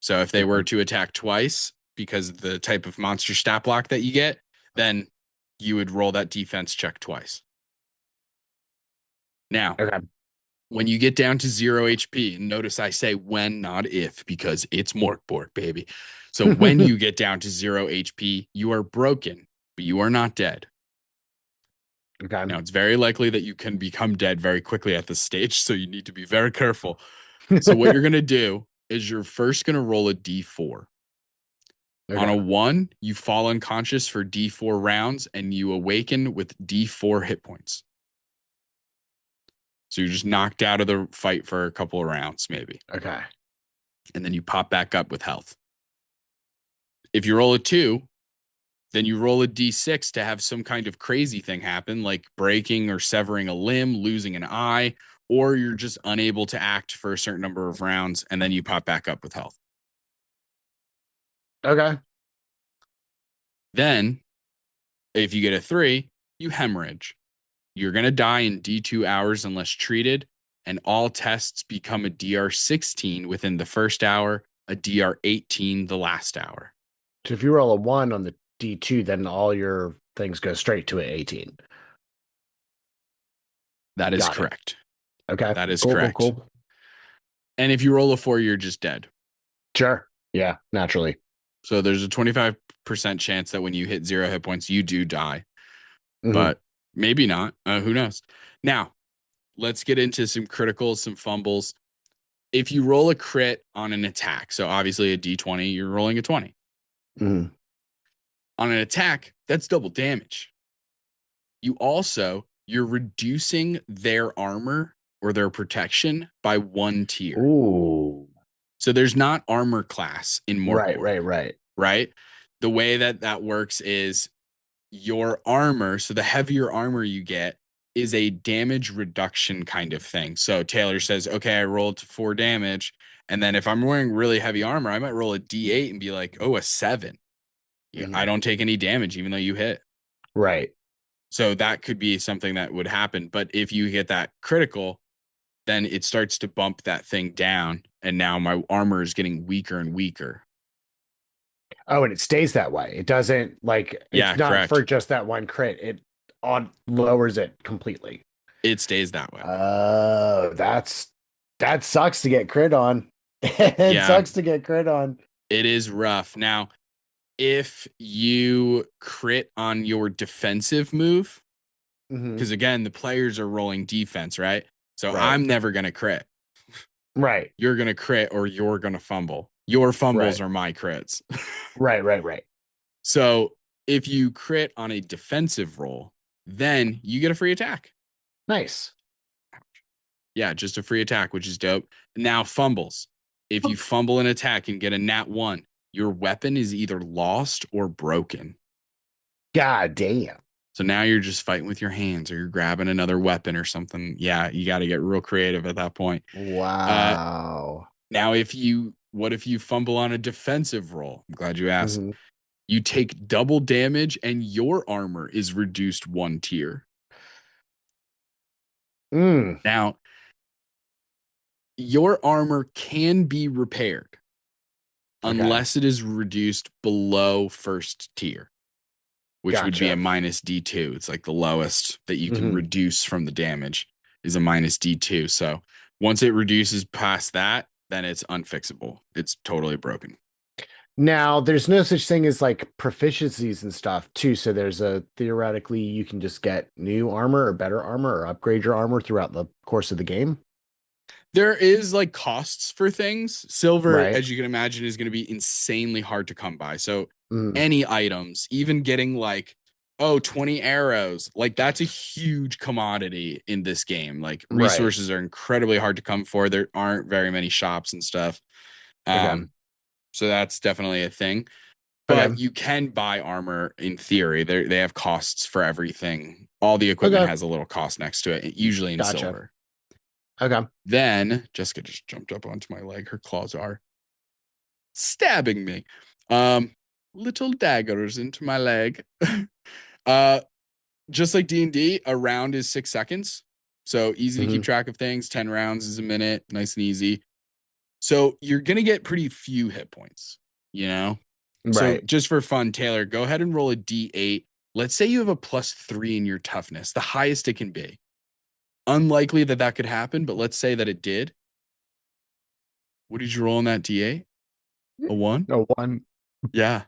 So if they were Okay. to attack twice because of the type of monster stat block that you get, then you would roll that defense check twice. Now, Okay. when you get down to 0 HP, and notice I say when, not if, because it's Mörk Borg, baby. So when you get down to 0 HP, you are broken, but you are not dead. Okay. Now, it's very likely that you can become dead very quickly at this stage, so you need to be very careful. So what you're going to do is you're first going to roll a d4. On a Okay. 1, you fall unconscious for d4 rounds and you awaken with d4 hit points. So you're just knocked out of the fight for a couple of rounds, maybe. Okay. And then you pop back up with health. If you roll a 2, then you roll a d6 to have some kind of crazy thing happen, like breaking or severing a limb, losing an eye, or you're just unable to act for a certain number of rounds, and then you pop back up with health. Okay. Then, if you get a 3, you hemorrhage. You're going to die in D2 hours unless treated, and all tests become a DR16 within the first hour, a DR18 the last hour. So if you roll a 1 on the D2, then all your things go straight to an 18. That is Got it. correct. Okay. That is Cool, cool, correct. cool. And if you roll a 4, you're just dead. Sure. Yeah, naturally. So there's a 25% chance that when you hit 0 hit points, you do die. Mhm. But maybe not. Who knows? Now, let's get into some criticals, some fumbles. If you roll a crit on an attack, so obviously a D20, you're rolling a 20. Mhm. On an attack, that's double damage. You're reducing their armor or their protection by 1 tier. Ooh. So there's not armor class in Mörk Right, Borg, right, right. right? The way that works is your armor, so the heavier armor you get is a damage reduction kind of thing. So Taylor says, okay, I rolled 4 damage. And then if I'm wearing really heavy armor, I might roll a D8 and be like, oh, a 7. Yeah, I Mhm. don't take any damage, even though you hit. Right. So that could be something that would happen. But if you get that critical, then it starts to bump that thing down. And now my armor is getting weaker and weaker. Oh, and it stays that way. It doesn't it's Yeah, not for correct. just that one crit. It on lowers it completely. It stays that way. Oh, that sucks to get crit on. It Yeah, sucks to get crit on. it is rough. Now, if you crit on your defensive move, Mhm. because again, the players are rolling defense, right? So Right. I'm never going to crit. Right. You're going to crit or you're going to fumble. Your fumbles Right. are my crits. Right, right, right. So If you crit on a defensive roll, then you get a free attack. Nice. Yeah, just a free attack, which is dope. Now fumbles. If you fumble an attack and get a nat 1, your weapon is either lost or broken. God damn. So now you're just fighting with your hands or you're grabbing another weapon or something. Yeah, you got to get real creative at that point. Wow. Now, what if you fumble on a defensive roll? I'm glad you asked. Mm-hmm. You take double damage and your armor is reduced 1 tier. Now, your armor can be repaired unless it is reduced below first tier, which would be a minus D2. It's like the lowest that you can reduce from the damage is a minus D2. So once it reduces past that, then it's unfixable. It's totally broken. Now, there's no such thing as like proficiencies and stuff too. So there's theoretically you can just get new armor or better armor or upgrade your armor throughout the course of the game. There is like costs for things. Silver, as you can imagine, is going to be insanely hard to come by. So any items, even getting like, 20 arrows, like that's a huge commodity in this game. Like resources are incredibly hard to come for. There aren't very many shops and stuff. So that's definitely a thing. But you can buy armor in theory. They have costs for everything. All the equipment has a little cost next to it, usually in silver. Okay. Then Jessica just jumped up onto my leg. Her claws are stabbing me. Little daggers into my leg. Just like D&D, a round is 6 seconds. So easy to keep track of things. 10 rounds is a minute. Nice and easy. So you're going to get pretty few hit points, you know? So just for fun, Taylor, go ahead and roll a D8. Let's say you have a +3 in your toughness, the highest it can be. Unlikely that could happen, but let's say that it did. What did you roll on that D8? A 1? A 1. Yeah.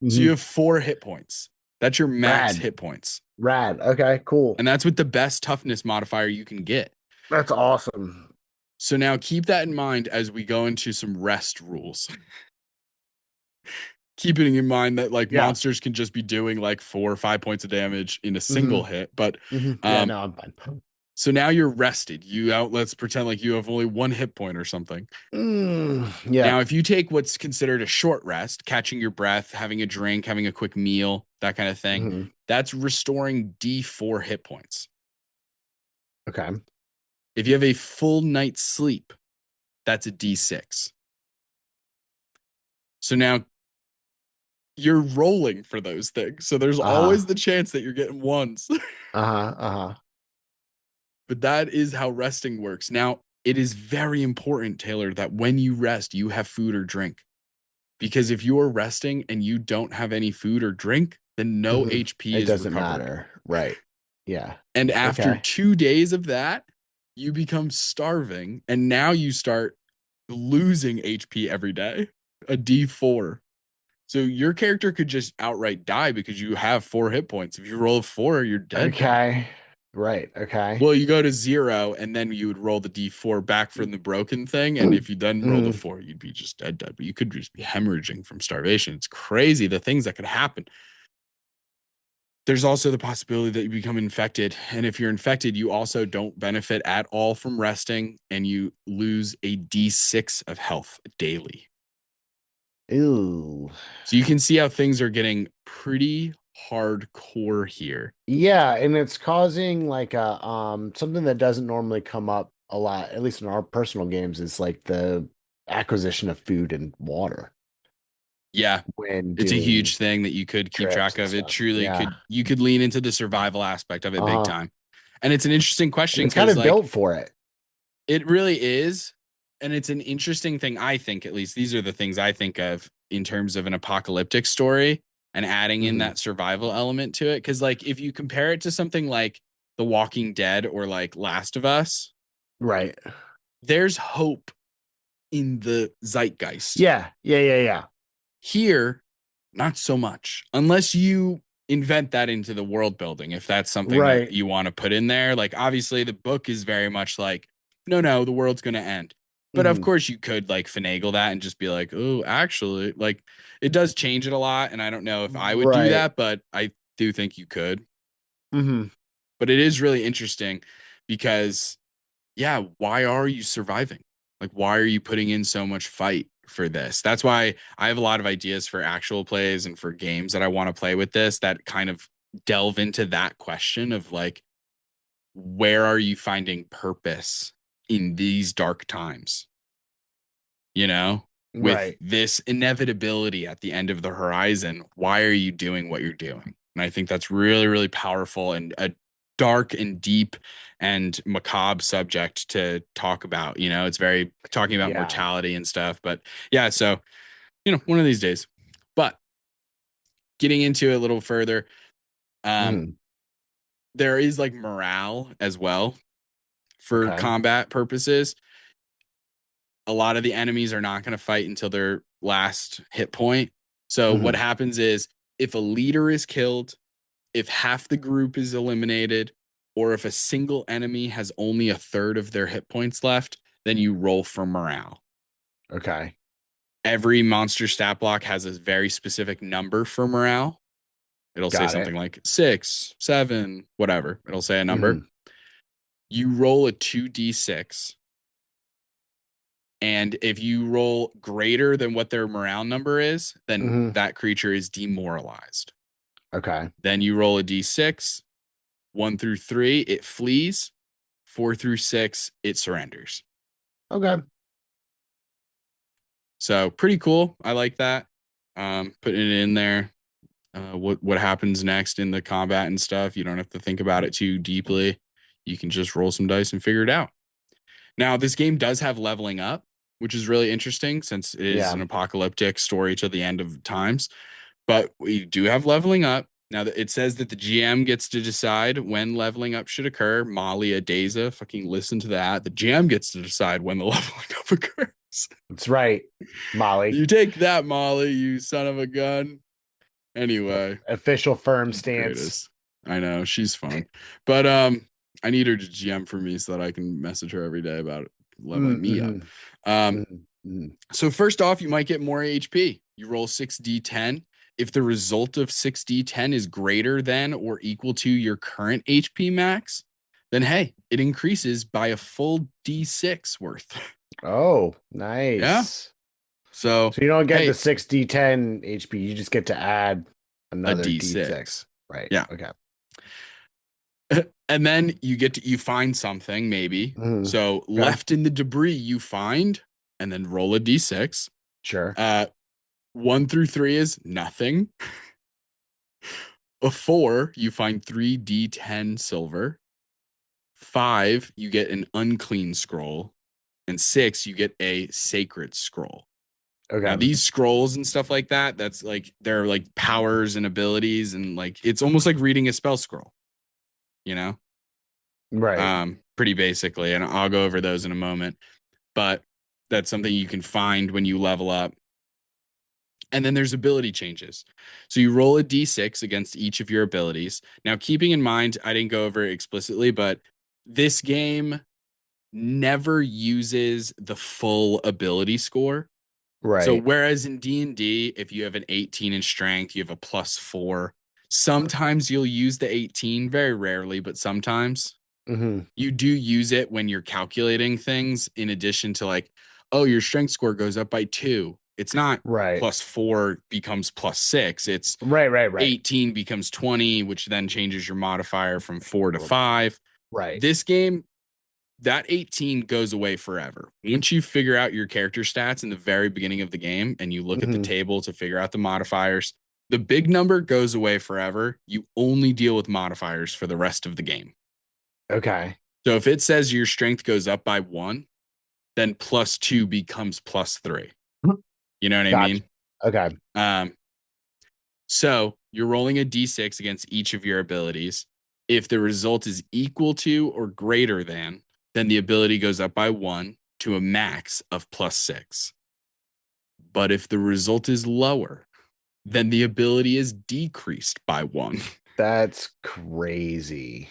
So you have 4 hit points. That's your max hit points. Rad. Okay, cool. And that's with the best toughness modifier you can get. That's awesome. So now keep that in mind as we go into some rest rules. Keeping in mind that monsters can just be doing like 4 or 5 points of damage in a single hit. But no, I'm fine. So now you're rested. Let's pretend like you have only 1 hit point or something. Now, if you take what's considered a short rest, catching your breath, having a drink, having a quick meal, that kind of thing, that's restoring D4 hit points. Okay. If you have a full night's sleep, that's a D6. So now you're rolling for those things. So there's always the chance that you're getting 1s. But that is how resting works. Now, it is very important, Taylor, that when you rest, you have food or drink. Because if you are resting and you don't have any food or drink, then no HP is recovered. It doesn't matter. Right. Yeah. And after 2 days of that, you become starving. And now you start losing HP every day, a D4. So your character could just outright die because you have 4 hit points. If you roll a 4, you're dead. Okay. Right. Okay. Well, you go to 0 and then you would roll the D4 back from the broken thing. And if you then roll the 4, you'd be just dead. But you could just be hemorrhaging from starvation. It's crazy the things that could happen. There's also the possibility that you become infected. And if you're infected, you also don't benefit at all from resting and you lose a D6 of health daily. Ew. So you can see how things are getting pretty hardcore here. Yeah, and it's causing like a something that doesn't normally come up a lot, at least in our personal games, is like the acquisition of food and water. Yeah, it's a huge thing that you could keep track of. It truly you could lean into the survival aspect of it big time. And it's an interesting question. It's kind of built for it. It really is. And it's an interesting thing, I think, at least. These are the things I think of in terms of an apocalyptic story and adding in that survival element to it. Because, like, if you compare it to something like The Walking Dead or, like, Last of Us. Right. There's hope in the zeitgeist. Yeah. Here, not so much. Unless you invent that into the world building, if that's something that you want to put in there. Like, obviously, the book is very much like, no, the world's going to end. But of course you could like finagle that and just be like, oh, actually, like it does change it a lot. And I don't know if I would do Right. that, but I do think you could. Mm-hmm. But it is really interesting because, yeah, why are you surviving? Like, why are you putting in so much fight for this? That's why I have a lot of ideas for actual plays and for games that I want to play with this that kind of delve into that question of like, where are you finding purpose in these dark times? You know, with Right. this inevitability at the end of the horizon, why are you doing what you're doing? And I think that's really, really powerful and a dark and deep and macabre subject to talk about. You know, it's very talking about Yeah. mortality and stuff. But yeah, so, you know, one of these days. But getting into it a little further, um, Mm. there is like morale as well for Okay. combat purposes. A lot of the enemies are not going to fight until their last hit point. So what Mm-hmm. happens is if a leader is killed, if half the group is eliminated, or if a single enemy has only a third of their hit points left, then you roll for morale. Okay. Every monster stat block has a very specific number for morale. It'll say Got it. something like 6, 7, whatever. It'll say a number. Mm-hmm. You roll a 2d6. And if you roll greater than what their morale number is, then Mm-hmm. that creature is demoralized. Okay. Then you roll a d6, 1 through 3, it flees, 4 through 6, it surrenders. Okay. So pretty cool. I like that. Putting it in there. What happens next in the combat and stuff. You don't have to think about it too deeply. You can just roll some dice and figure it out. Now, this game does have leveling up, which is really interesting since it is Yeah. an apocalyptic story to the end of times. But we do have leveling up. Now, it says that the GM gets to decide when leveling up should occur. Molly Adeza, fucking listen to that. The GM gets to decide when the leveling up occurs. That's right, Molly. You take that, Molly, you son of a gun. Anyway, Official firm she's the stance. greatest. I know, she's fun. But I need her to GM for me so that I can message her every day about leveling me up. Mm-hmm. Um, Mm-hmm. so first off, you might get more HP. You roll 6d10. If the result of 6d10 is greater than or equal to your current HP max, then hey, it increases by a full d6 worth. Oh, Yeah. nice. So So you don't get the hey, 6d10 HP. You just get to add a another d6. d6. Right. Yeah. Okay. And then you find something maybe. Mm-hmm. So Okay. left in the debris you find, and then roll a d6. Sure. 1 through 3 is nothing. A 4, you find 3d10 silver. 5, you get an unclean scroll. And 6, you get a sacred scroll. Now, Okay. these scrolls and stuff like that, that's like, they're like powers and abilities. And like, it's almost like reading a spell scroll, you know? Right. Pretty basically. And I'll go over those in a moment. But that's something you can find when you level up. And then there's ability changes. So you roll a d6 against each of your abilities. Now, keeping in mind, I didn't go over it explicitly, but this game never uses the full ability score. So Right. whereas in D&D, if you have an 18 in strength, you have a +4. Sometimes you'll use the 18, very rarely, but sometimes Mm-hmm. you do use it when you're calculating things in addition to like, oh, your strength score goes up by 2. It's not Right. +4 becomes +6. It's Right. Right. Right. 18 becomes 20, which then changes your modifier from 4 to 5. Right. This game, that 18 goes away forever. Once you figure out your character stats in the very beginning of the game and you look at the Mm-hmm. table to figure out the modifiers, the big number goes away forever. You only deal with modifiers for the rest of the game. Okay. So if it says your strength goes up by 1, then +2 becomes +3. You know what I Gotcha. mean? Okay. So you're rolling a d6 against each of your abilities. If the result is equal to or greater than, then the ability goes up by 1 to a max of +6. But if the result is lower, then the ability is decreased by 1. That's crazy.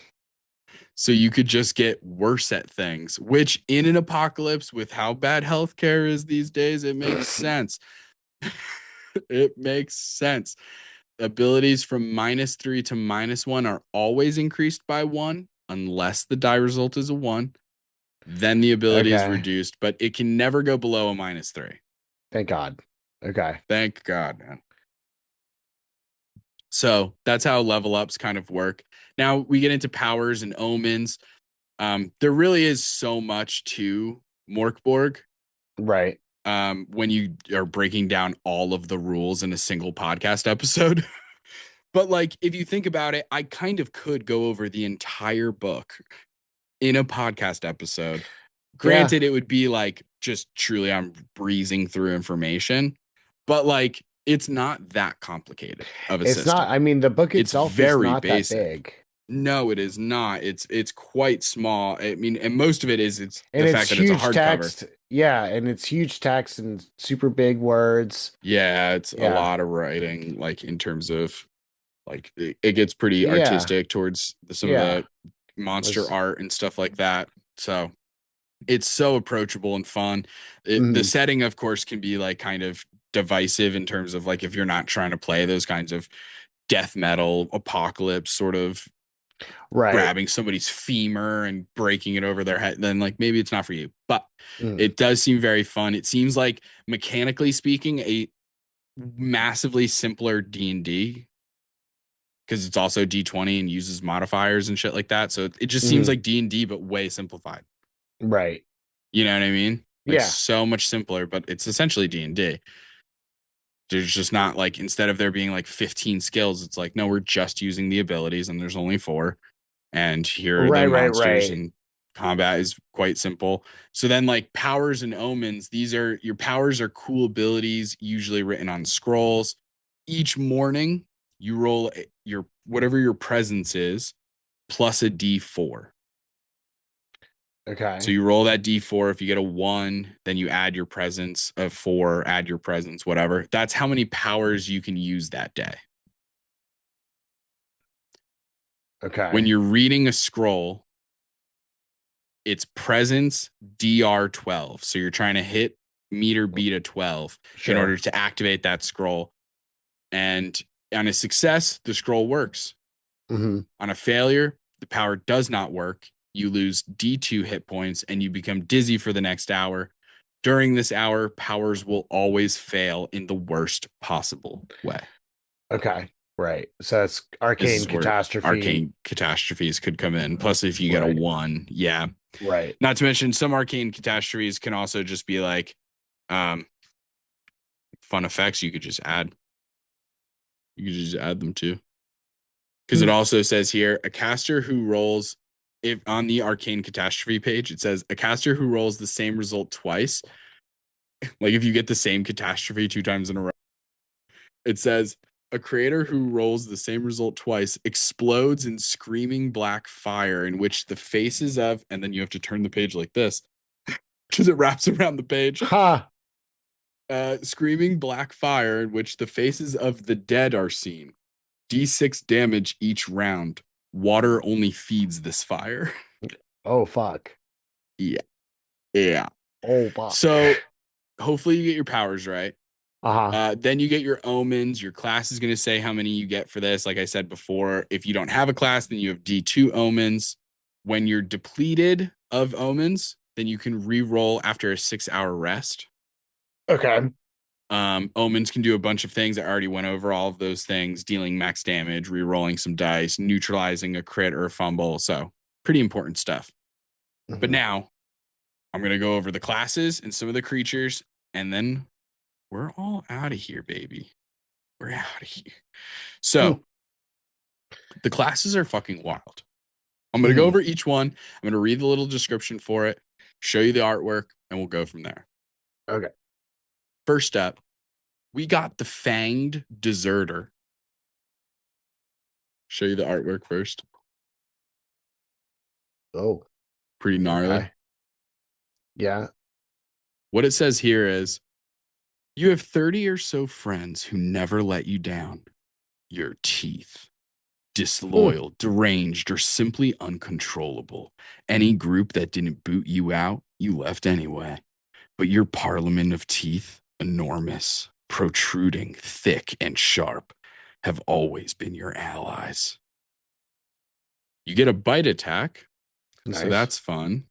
So you could just get worse at things, which in an apocalypse with how bad healthcare is these days, it makes sense. It makes sense. Abilities from -3 to -1 are always increased by 1 unless the die result is a 1. Then the ability is Okay. reduced, but it can never go below a -3. Thank God. Okay. Thank God, man. So that's how level ups kind of work. Now we get into powers and omens. There really is so much to Mörk Borg. Right. When you are breaking down all of the rules in a single podcast episode. But like, if you think about it, I kind of could go over the entire book in a podcast episode. Yeah. Granted, it would be like just truly I'm breezing through information, but like it's not that complicated of a It's not, system. I mean, the book It's itself is very not that basic. big. No, it is not. It's quite small. I mean, and most of it is it's And the it's fact that it's a huge hardcover. text. Yeah, and it's huge text and super big words. Yeah, it's a Yeah. lot of writing, like in terms of like it gets pretty Yeah. artistic towards some of Yeah. the monster Was art and stuff like that. So it's so approachable and fun. The mhm. setting, of course, can be like kind of divisive in terms of like if you're not trying to play those kinds of death metal apocalypse sort of Right. grabbing somebody's femur and breaking it over their head, then like maybe it's not for you. But Mhm. it does seem very fun. It seems like mechanically speaking, a massively simpler D&D because it's also D20 and uses modifiers and shit like that. So it just seems Mhm. like D&D but way simplified. Right. You know what I mean? Like Yeah. so much simpler, but it's essentially D&D. There's just not like instead of there being like 15 skills, it's like no, we're just using the abilities and there's only 4. And here are the Right, right, monsters right. and combat is quite simple. So then like powers and omens, these are your powers are cool abilities usually written on scrolls. Each morning you roll your whatever your presence is plus a d4. So Okay. you roll that d4. If you get a 1, then you add your presence of 4, add your presence, whatever. That's how many powers you can use that day. When Okay. you're reading a scroll, it's presence DR12. So you're trying to hit meter beat a 12 in order Sure. to activate that scroll. And on a success, the scroll works. Hmm. On a failure, the power does not work. You lose D2 hit points and you become dizzy for the next hour. During this hour, powers will always fail in the worst possible way. Okay. Right. So it's This arcane is where catastrophe. arcane catastrophes could come in. Plus, if you get a Right. 1, yeah. Right. Not to mention, some arcane catastrophes can also just be like um, fun effects you could just add. You could just add them too. Because it Hmm. also says here a caster who rolls, if on the arcane catastrophe page, it says a caster who rolls the same result twice. Like if you get the same catastrophe 2 times in a row, it says a creator who rolls the same result twice explodes in screaming black fire in which the faces of, and then you have to turn the page like this because it wraps around the page. Ha. Screaming black fire in which the faces of the dead are seen. D6 damage each round. Water only feeds this fire. Oh fuck. Yeah. Yeah. Oh fuck. So hopefully you get your powers right. Uh-huh. Then you get your omens. Your class is going to say how many you get for this. Like I said before, if you don't have a class, then you have D2 omens. When you're depleted of omens, then you can re-roll after a 6-hour rest. Okay. Omens can do a bunch of things. I already went over all of those things, dealing max damage, re-rolling some dice, neutralizing a crit or a fumble. So pretty important stuff. But Mhm. now I'm going to go over the classes and some of the creatures, and then we're all out of here, baby. We're out of here. Hmm. So the classes are fucking wild. I'm going to go Mhm. over each one. I'm going to read the little description for it, show you the artwork, and we'll go from there. Okay. First up, we got the Fanged Deserter. Show you the artwork first. Oh. Pretty gnarly. Okay. Yeah. What it says here is you have 30 or so friends who never let you down. Your teeth. disloyal, deranged, or simply uncontrollable. Any group that didn't boot you out, you left anyway. But your parliament of teeth, enormous, protruding, thick, and sharp, have always been your allies. You get a bite attack, so Nice. that's fun.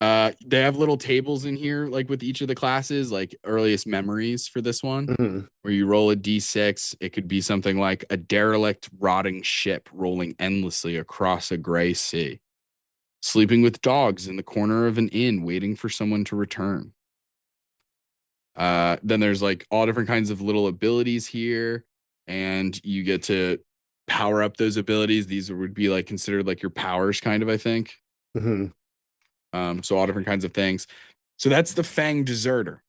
They have little tables in here, like with each of the classes, like earliest memories for this one, where you roll a d6. It could be something like a derelict, rotting ship rolling endlessly across a gray sea, sleeping with dogs in the corner of an inn, waiting for someone to return. Then there's like all different kinds of little abilities here, and you get to power up those abilities. These would be like considered like your powers, kind of, I think. So all different kinds of things. So that's the Fang Deserter.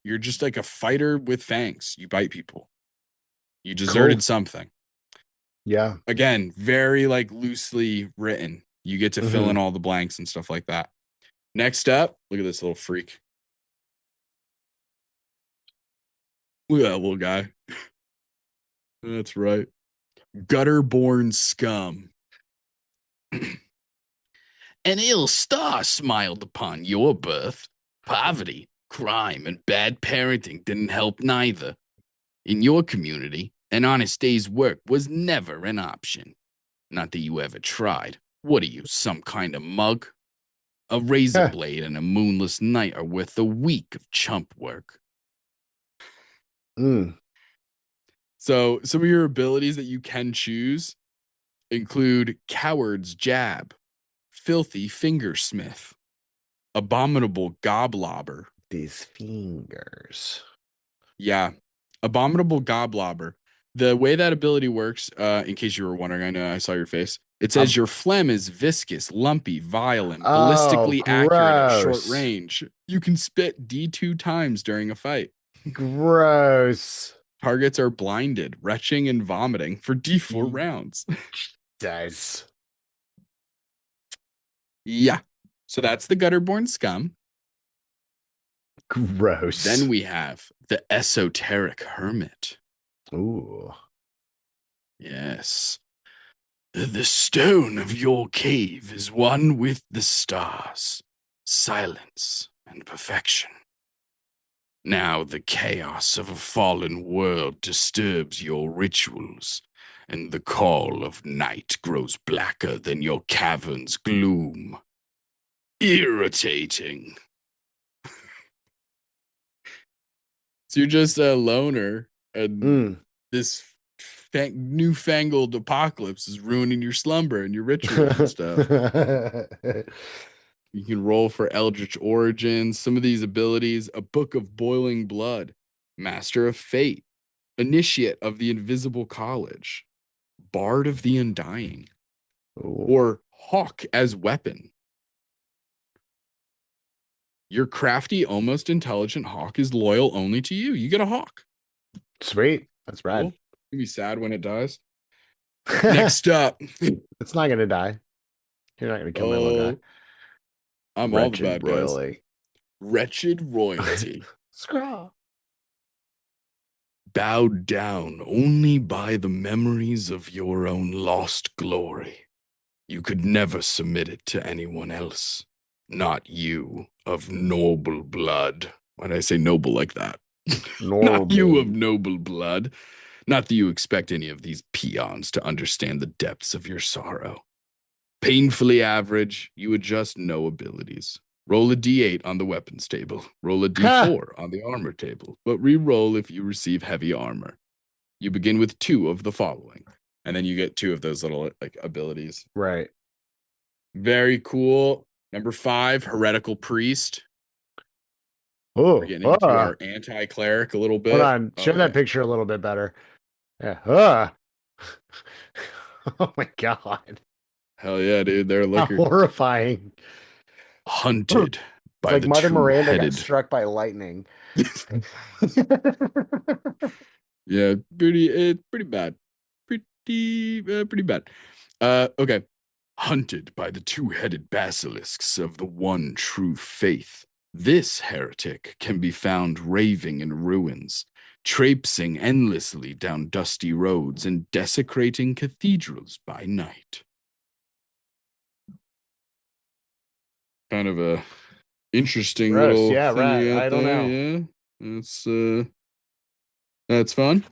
You're just like a fighter with fangs. You bite people. You deserted something. Yeah. Again, very like loosely written. You get to fill in all the blanks and stuff like that. Next up, look at this little freak. Look at that little guy. That's right. Gutter-born scum. An ill star smiled upon your birth. Poverty, crime, and bad parenting didn't help neither. In your community, an honest day's work was never an option. Not that you ever tried. What are you, some kind of mug? A razor blade and a moonless night are worth a week of chump work. So some of your abilities that you can choose include Coward's Jab, Filthy Fingersmith, Abominable Goblobber. These fingers. Yeah. Abominable Goblobber. The way that ability works, in case you were wondering, I know I saw your face. It says your phlegm is viscous, lumpy, violent, ballistically accurate at short range. You can spit D2 times during a fight. Gross. Targets are blinded, retching, and vomiting for D4 rounds. Dice. Yeah. So that's the Gutterborn Scum. Gross. Then we have the Esoteric Hermit. Ooh. Yes. The stone of your cave is one with the stars, silence, and perfection. Now the chaos of a fallen world disturbs your rituals, and the call of night grows blacker than your cavern's gloom. Irritating. So you're just a loner, and this newfangled apocalypse is ruining your slumber and your rituals and stuff. You can roll for Eldritch Origins. Some of these abilities: a Book of Boiling Blood, Master of Fate, Initiate of the Invisible College, Bard of the Undying, or Hawk as weapon. Your crafty, almost intelligent hawk is loyal only to you. You get a hawk. Sweet. That's rad. Cool. You'll be sad when it dies. Next up. It's not going to die. You're not going to kill my little guy. I'm Wretched all the bad royalty. guys. Wretched royalty. Scraw. Bowed down only by the memories of your own lost glory. You could never submit it to anyone else. Not you, of noble blood. Why did I say noble like that? Not you of noble blood. Not that you expect any of these peons to understand the depths of your sorrow. Painfully average, you adjust no abilities. Roll a d8 on the weapons table. Roll a d4 on the armor table, but re-roll if you receive heavy armor. You begin with 2 of the following, and then you get 2 of those little like abilities. Right. Very cool. Number 5, Heretical Priest. Oh, we're getting into our anti-cleric a little bit. Hold on. Show that picture a little bit better. Yeah. Oh my God. Hell yeah, dude. They're liquor. How horrifying. Hunted by like the Mother Miranda two-headed. got struck by lightning. Yeah, pretty bad. Pretty bad. Okay. Hunted by the two-headed basilisks of the one true faith. This heretic can be found raving in ruins, traipsing endlessly down dusty roads and desecrating cathedrals by night. Kind of a interesting Gross. little Yeah, right. thing out I don't there. know. Yeah, that's fun.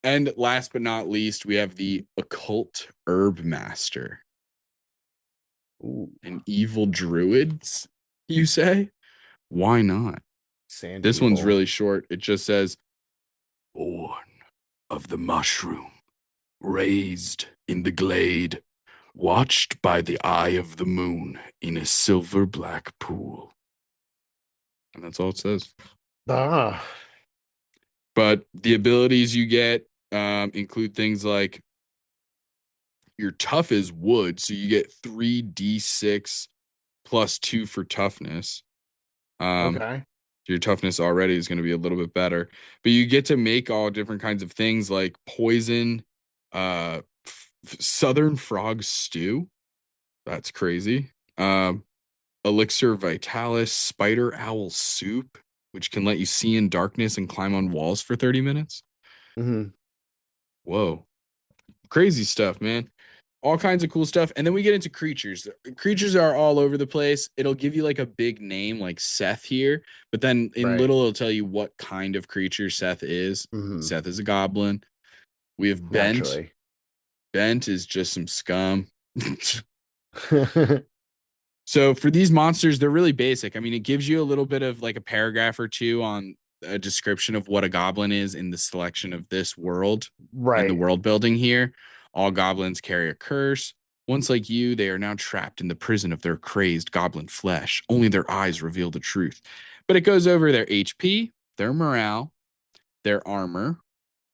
And last but not least, we have the Occult Herb Master. Ooh, An evil druids, you say? Why not? sand This one's people. really short. It just says, born of the mushroom, raised in the glade, watched by the eye of the moon in a silver black pool. And that's all it says. Ah, But the abilities you get include things like your tough is wood, so you get 3d6 plus 2 for toughness. okay. Your toughness already is going to be a little bit better, but you get to make all different kinds of things like poison, southern frog stew. That's crazy. Elixir vitalis, spider owl soup, which can let you see in darkness and climb on walls for 30 minutes. Mm-hmm. Whoa. Crazy stuff, man. All kinds of cool stuff. And then we get into creatures. Creatures are all over the place. It'll give you like a big name like Seth here, but then in Right. little it'll tell you what kind of creature Seth is. Mm-hmm. Seth is a goblin. We have Bent. Naturally. Bent is just some scum. So for these monsters, they're really basic. I mean, it gives you a little bit of like a paragraph or two on a description of what a goblin is in the selection of this world and the Right. world building here. All goblins carry a curse. Once like you, they are now trapped in the prison of their crazed goblin flesh. Only their eyes reveal the truth. But it goes over their HP, their morale, their armor,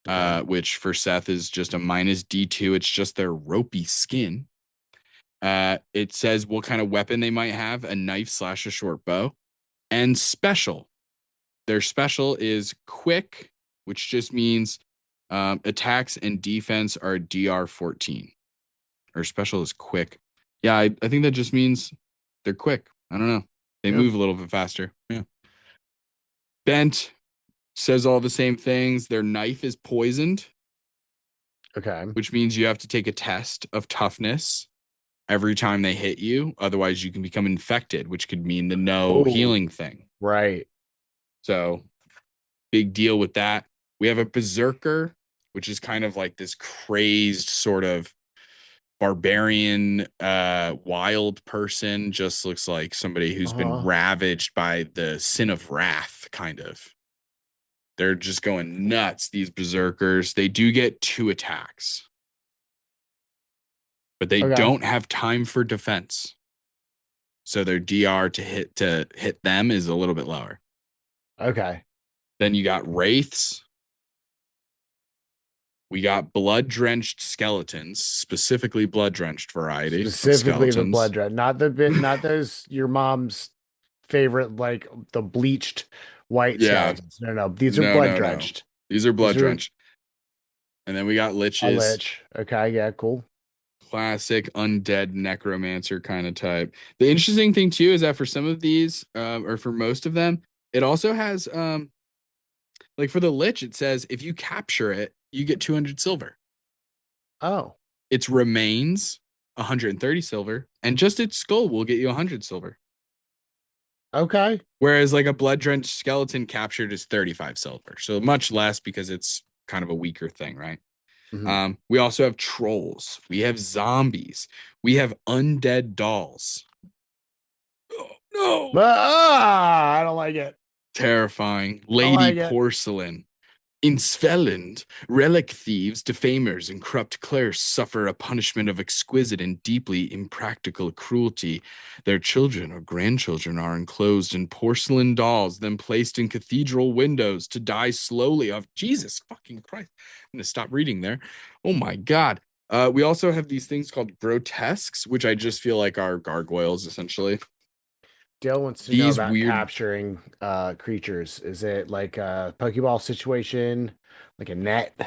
Okay. which for Seth is just a minus D2. It's just their ropey skin. It says what kind of weapon they might have, a knife / a short bow, and special. Their special is quick, which just means attacks and defense are DR 14. Or special is quick. Yeah, I think that just means they're quick. I don't know. They Yeah. move a little bit faster. Yeah. Bent says all the same things. Their knife is poisoned, Okay. which means you have to take a test of toughness every time they hit you. Otherwise, you can become infected, which could mean the no Oh, healing thing. right. So, big deal with that. We have a berserker, which is kind of like this crazed sort of barbarian, wild person. Just looks like somebody who's been Uh-huh. ravaged by the sin of wrath, kind of. They're just going nuts, these berserkers. They do get 2 attacks, but they Okay. don't have time for defense. So their DR to hit them is a little bit lower. Okay. Then you got wraiths. We got blood drenched skeletons, specifically blood drenched variety of Specifically the blood skeletons. dread, not the bit, not those your mom's favorite, like the bleached white Yeah, skeletons. No, no, these are no, blood no, no. drenched. These are blood These are drenched. And then we got a liches, lich. Okay, yeah, cool. classic undead necromancer kind of type. The interesting thing too is that for some of these, or for most of them, it also has like for the lich, it says if you capture it, you get 200 silver. Oh, Its remains 130 silver, and just its skull will get you 100 silver. okay. Whereas like a blood drenched skeleton captured is 35 silver. So much less because it's kind of a weaker thing, right? Mhm. We also have trolls. We have zombies. We have undead dolls. Oh, no. I don't like it. Terrifying. I don't Lady like it. porcelain. In Svelland, relic thieves, defamers, and corrupt clerics suffer a punishment of exquisite and deeply impractical cruelty. Their children or grandchildren are enclosed in porcelain dolls, then placed in cathedral windows to die slowly of Jesus fucking Christ. I'm gonna stop reading there. Oh my God. We also have these things called grotesques, which I just feel like are gargoyles, essentially. Dale wants to know These about weird. capturing creatures. Is it like a Pokeball situation, like a net,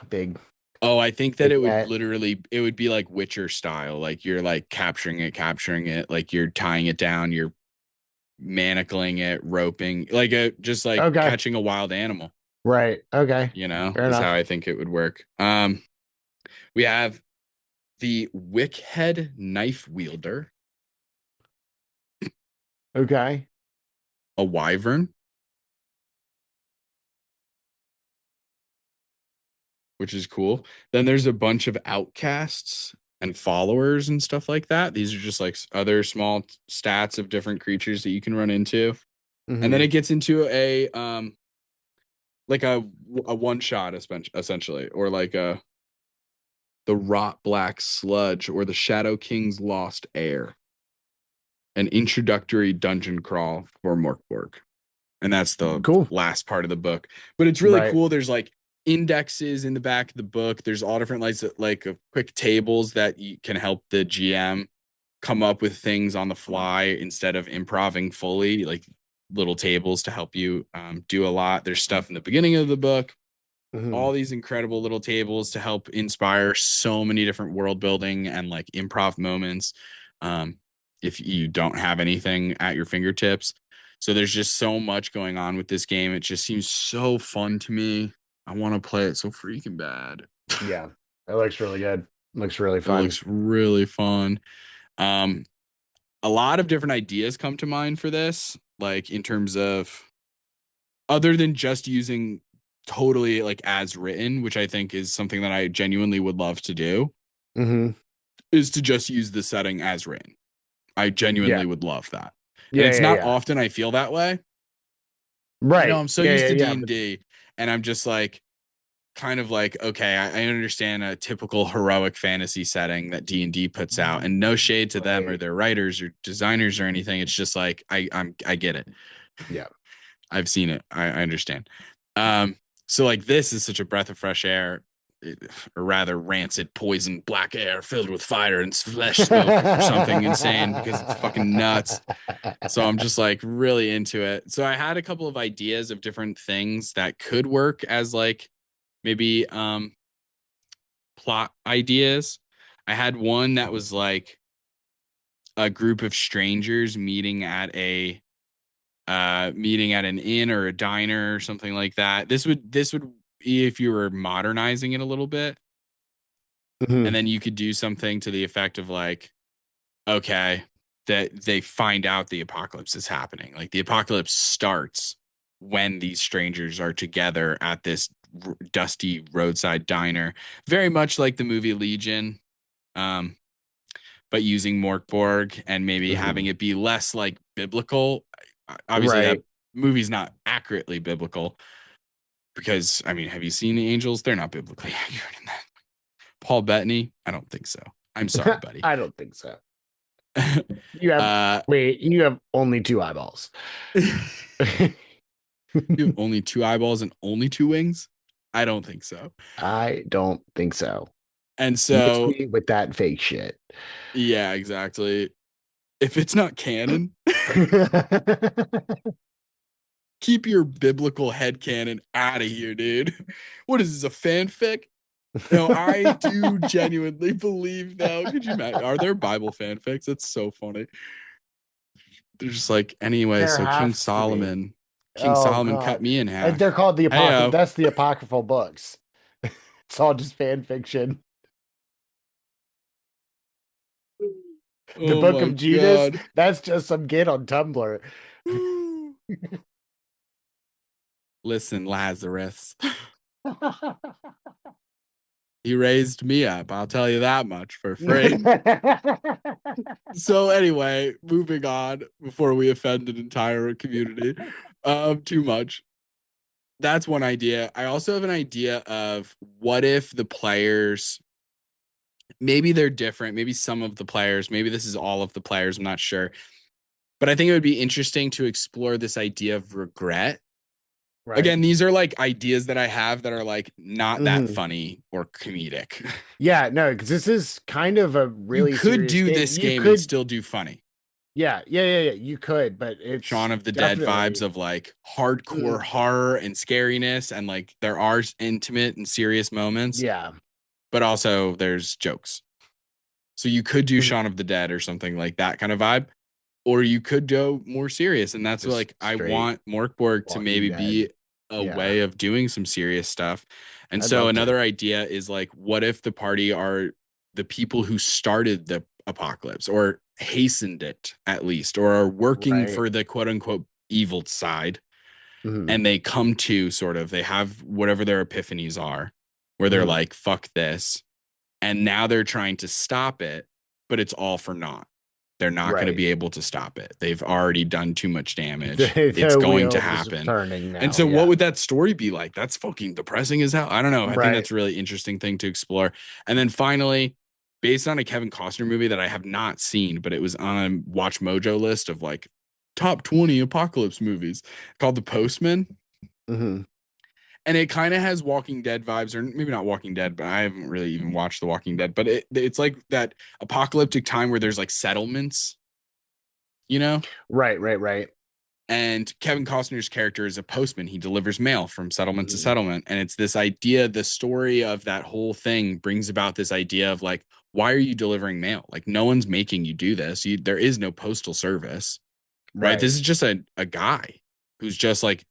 big Oh, I think that big it would net? literally it would be like Witcher style. Like you're like capturing it, like you're tying it down, you're manacling it, roping, like a just like Okay, catching a wild animal. Right. Okay. You know, Fair is how enough. I think it would work. We have the Wickhead Knife Wielder, Okay. a Wyvern, which is cool. Then there's a bunch of outcasts and followers and stuff like that. These are just like other small stats of different creatures that you can run into. And then Hmm. it gets into like a one shot essentially, or like a the Rot Black Sludge or the Shadow King's Lost Heir, an introductory dungeon crawl for Mörk Borg. And that's the Cool. last part of the book. But it's really Right. cool. There's like indexes in the back of the book. There's all different like quick tables that you can help the GM come up with things on the fly instead of improving fully, like little tables to help you do a lot. There's stuff in the beginning of the book, Hmm. all these incredible little tables to help inspire so many different world building and like improv moments. Um, if you don't have anything at your fingertips. So there's just so much going on with this game. It just seems so fun to me. I want to play it so freaking bad. Yeah. It looks really good. Looks really It fun. looks really fun. Um, a lot of different ideas come to mind for this, like in terms of other than just using totally like as written, which I think is something that I genuinely would love to do, Hmm. is to just use the setting as written. I Yeah. genuinely would love that. And Yeah. it's Yeah. not Yeah. often I feel that way. Right. I'm so Yeah. used Yeah. to Yeah. D&D and I'm just like kind of like, okay, I understand a typical heroic fantasy setting that D&D puts out, and no shade to them or Right. their writers or designers or anything. It's just like I get it. Yeah. I've seen it. I understand. Um, so like this is such a breath of fresh air, or rather rancid, poison black air filled with fire and flesh smoke or something insane because it's fucking nuts. So I'm just like really into it. So I had a couple of ideas of different things that could work as like maybe plot ideas. I had one that was like a group of strangers meeting at an inn or a diner or something like that. This would be if you were modernizing it a little bit, and Mhm. then you could do something to the effect of like, okay, that they find out the apocalypse is happening. Like the apocalypse starts when these strangers are together at this dusty roadside diner, very much like the movie Legion. Um, but using Morkborg and maybe having Mhm. it be less like biblical. Obviously, that Right. movie's not accurately biblical because, I mean, have you seen the angels? They're not biblically accurate in that. Paul Bettany? I don't think so. I'm sorry, buddy. I don't think so. You have uh, wait, you have only two eyeballs. you have only two eyeballs and only two wings? I don't think so. I don't think so. And Miss so, me with that fake shit. yeah, exactly. If it's not canon, keep your biblical headcanon out of here, dude. What is this, a fanfic? No, I do genuinely believe now. Could you imagine? Are there Bible fanfics? It's so funny. They're just like, anyway, There so have to be. King Oh Solomon cut God. me in They're half. called the apocryphal. Heyo. That's the apocryphal books. It's all just fan fiction. The Oh Book my of Judas, God. that's just some kid on Tumblr. Listen, Lazarus. He raised me up. I'll tell you that much for free. So anyway, moving on before we offend an entire community too much. That's one idea. I also have an idea of what if the players, maybe they're different, maybe some of the players, maybe this is all of the players, I'm not sure. But I think it would be interesting to explore this idea of regret. Right. Again, these are like ideas that I have that are like not that Mhm. funny or comedic. Yeah, no, because this is kind of a You really could serious do game. this You game and could, still do funny. yeah, you could, but it's Shaun of the Dead vibes definitely, of like hardcore Mhm. horror and scariness, and like there are intimate and serious moments, Yeah. but also there's jokes. So you could do Mhm. Shaun of the Dead or something like that kind of vibe, or you could go more serious. And that's what, Just like I straight want Morkborg to Walking maybe be Dead. a way of doing some serious stuff. And I'd so love to. another idea is like, what if the party are the people who started the apocalypse or hastened it at least, or are working Right. for the quote unquote evil side, Mhm. and they come to sort of, they have whatever their epiphanies are, where they're Mhm. like, fuck this. And now they're trying to stop it, but it's all for naught. They're not going to Right. be able to stop it. They've already done too much damage. It's The going to wheels happen. turning And now. so, what Yeah. would that story be like? That's fucking depressing as hell. I don't know. I think Right. that's a really interesting thing to explore. And then finally, based on a Kevin Costner movie that I have not seen, but it was on a Watch Mojo list of like top 20 apocalypse movies, called The Postman. Mhm. And it kind of has Walking Dead vibes, or maybe not Walking Dead, but I haven't really even watched The Walking Dead. But it's like that apocalyptic time where there's like settlements, you know? Right. Right. Right. And Kevin Costner's character is a postman. He delivers mail from settlement to Mhm. settlement. And it's this idea, the story of that whole thing brings about this idea of like, why are you delivering mail? Like, no one's making you do this. There is no postal service, right? Right. This is just a guy who's just like,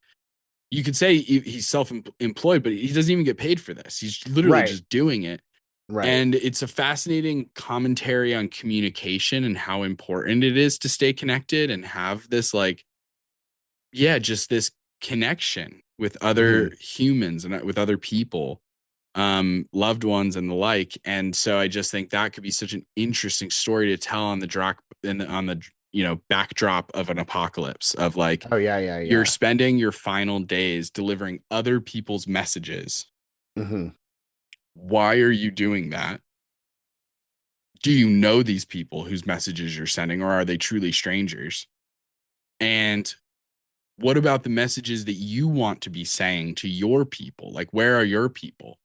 you could say he's self-employed, but he doesn't even get paid for this. He's literally Right. just doing it. Right. And it's a fascinating commentary on communication and how important it is to stay connected and have this like, yeah, just this connection with other Mhm. humans and with other people, loved ones and the like. And so I just think that could be such an interesting story to tell on the drop on the backdrop of an apocalypse of like, Oh yeah. Yeah. you're Yeah. spending your final days delivering other people's messages. Mhm. Why are you doing that? Do you know these people whose messages you're sending, or are they truly strangers? And what about the messages that you want to be saying to your people? Like, where are your people?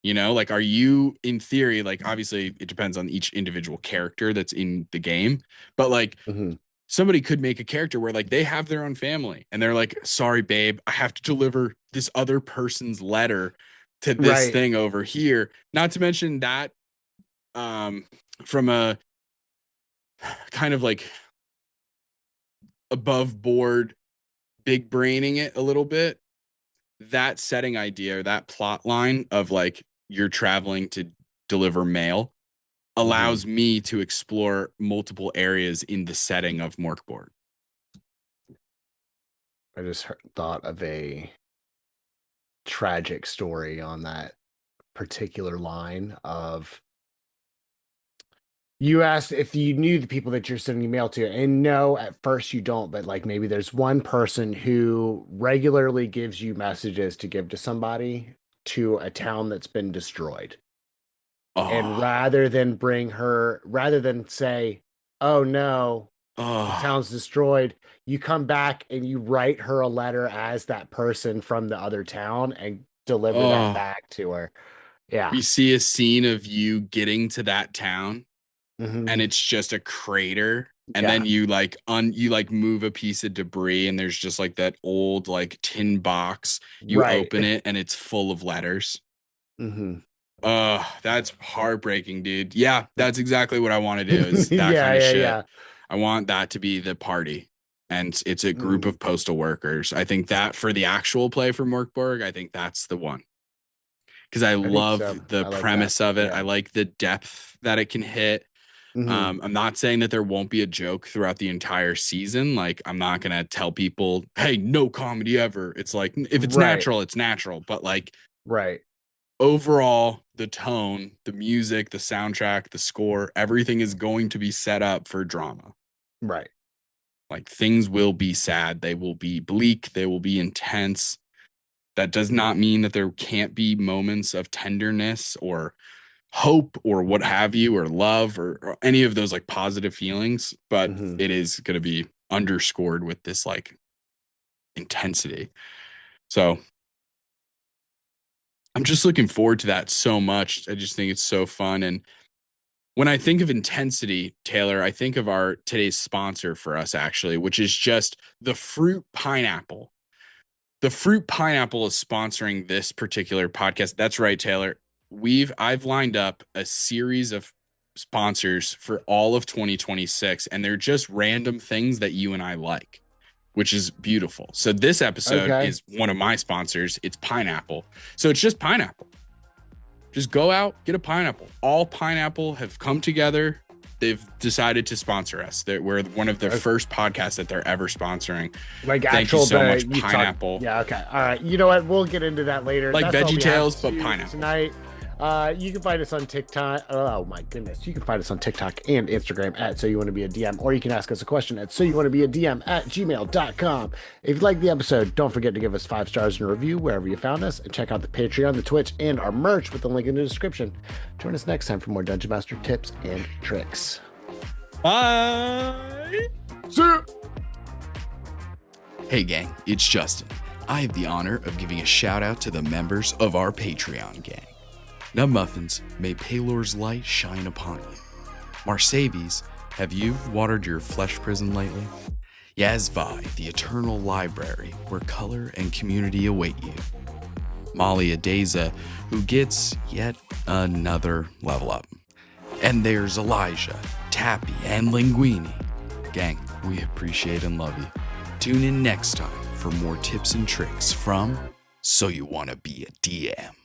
Like, are you, in theory, like, obviously it depends on each individual character that's in the game, but like, Mhm. somebody could make a character where like they have their own family and they're like, sorry, babe, I have to deliver this other person's letter to this Right. thing over here. Not to mention that, um, from a kind of like above board, big braining it a little bit, that setting idea or that plot line of like you're traveling to deliver mail Mhm. allows me to explore multiple areas in the setting of Mörk Borg. I just thought of a tragic story on that particular line of you asked if you knew the people that you're sending mail to, and no, at first you don't, but like maybe there's one person who regularly gives you messages to give to somebody to a town that's been destroyed. And Oh, rather than say, oh no, the oh, town's destroyed, you come back and you write her a letter as that person from the other town and deliver that oh. back to her. Yeah. We see a scene of you getting to that town and Hmm. it's just a crater. And Yeah. then you move a piece of debris and there's just like that old like tin box. You Right. open it and it's full of letters. Hmm. That's heartbreaking, dude. Yeah, that's exactly what I want to do is that Yeah, kind of yeah, shit. yeah. I want that to be the party. And it's a group Mhm. of postal workers. I think that for the actual play for Morkborg, I think that's the one. Because I I think so. love the I like that. premise of it. I Yeah. like the depth that it can hit. Hmm. I'm not saying that there won't be a joke throughout the entire season. Like, I'm not gonna tell people, hey, no comedy ever. It's like if it's Right. natural, it's natural. But like Right. overall, the tone, the music, the soundtrack, the score, everything is going to be set up for drama. Right. Like things will be sad, they will be bleak, they will be intense. That does not mean that there can't be moments of tenderness or hope or what have you, or love or any of those like positive feelings, but Hmm. it is going to be underscored with this like intensity. So I'm just looking forward to that so much. I just think it's so fun. And when I think of intensity, Taylor, I think of our today's sponsor for us, actually, which is just the fruit pineapple. The fruit pineapple is sponsoring this particular podcast. That's right, Taylor. I've lined up a series of sponsors for all of 2026, and they're just random things that you and I like. which is beautiful. So this episode is one of my sponsors. It's pineapple. So it's just pineapple. Just go out, get a pineapple. All pineapple have come together. They've decided to sponsor us. We're one of their first podcasts that they're ever sponsoring. Like Thank you so much, pineapple. Yeah, okay. All right. You know what? We'll get into that later. Like VeggieTales, but pineapple. Tonight. You can find us on TikTok. Oh my goodness. You can find us on TikTok and Instagram at So You Want to Be a DM, or you can ask us a question at soyouwannabeadm@gmail.com. If you like the episode, don't forget to give us 5 stars and a review wherever you found us, and check out the Patreon, the Twitch, and our merch with the link in the description. Join us next time for more Dungeon Master tips and tricks. Bye. See ya. Hey gang, it's Justin. I have the honor of giving a shout out to the members of our Patreon gang. Nub Muffins, may Palor's light shine upon you. Marsavies, have you watered your flesh prison lately? Yazvi, the eternal library where color and community await you. Molly Adeza, who gets yet another level up. And there's Elijah, Tappy, and Linguini. Gang, we appreciate and love you. Tune in next time for more tips and tricks from So You Wanna Be a DM.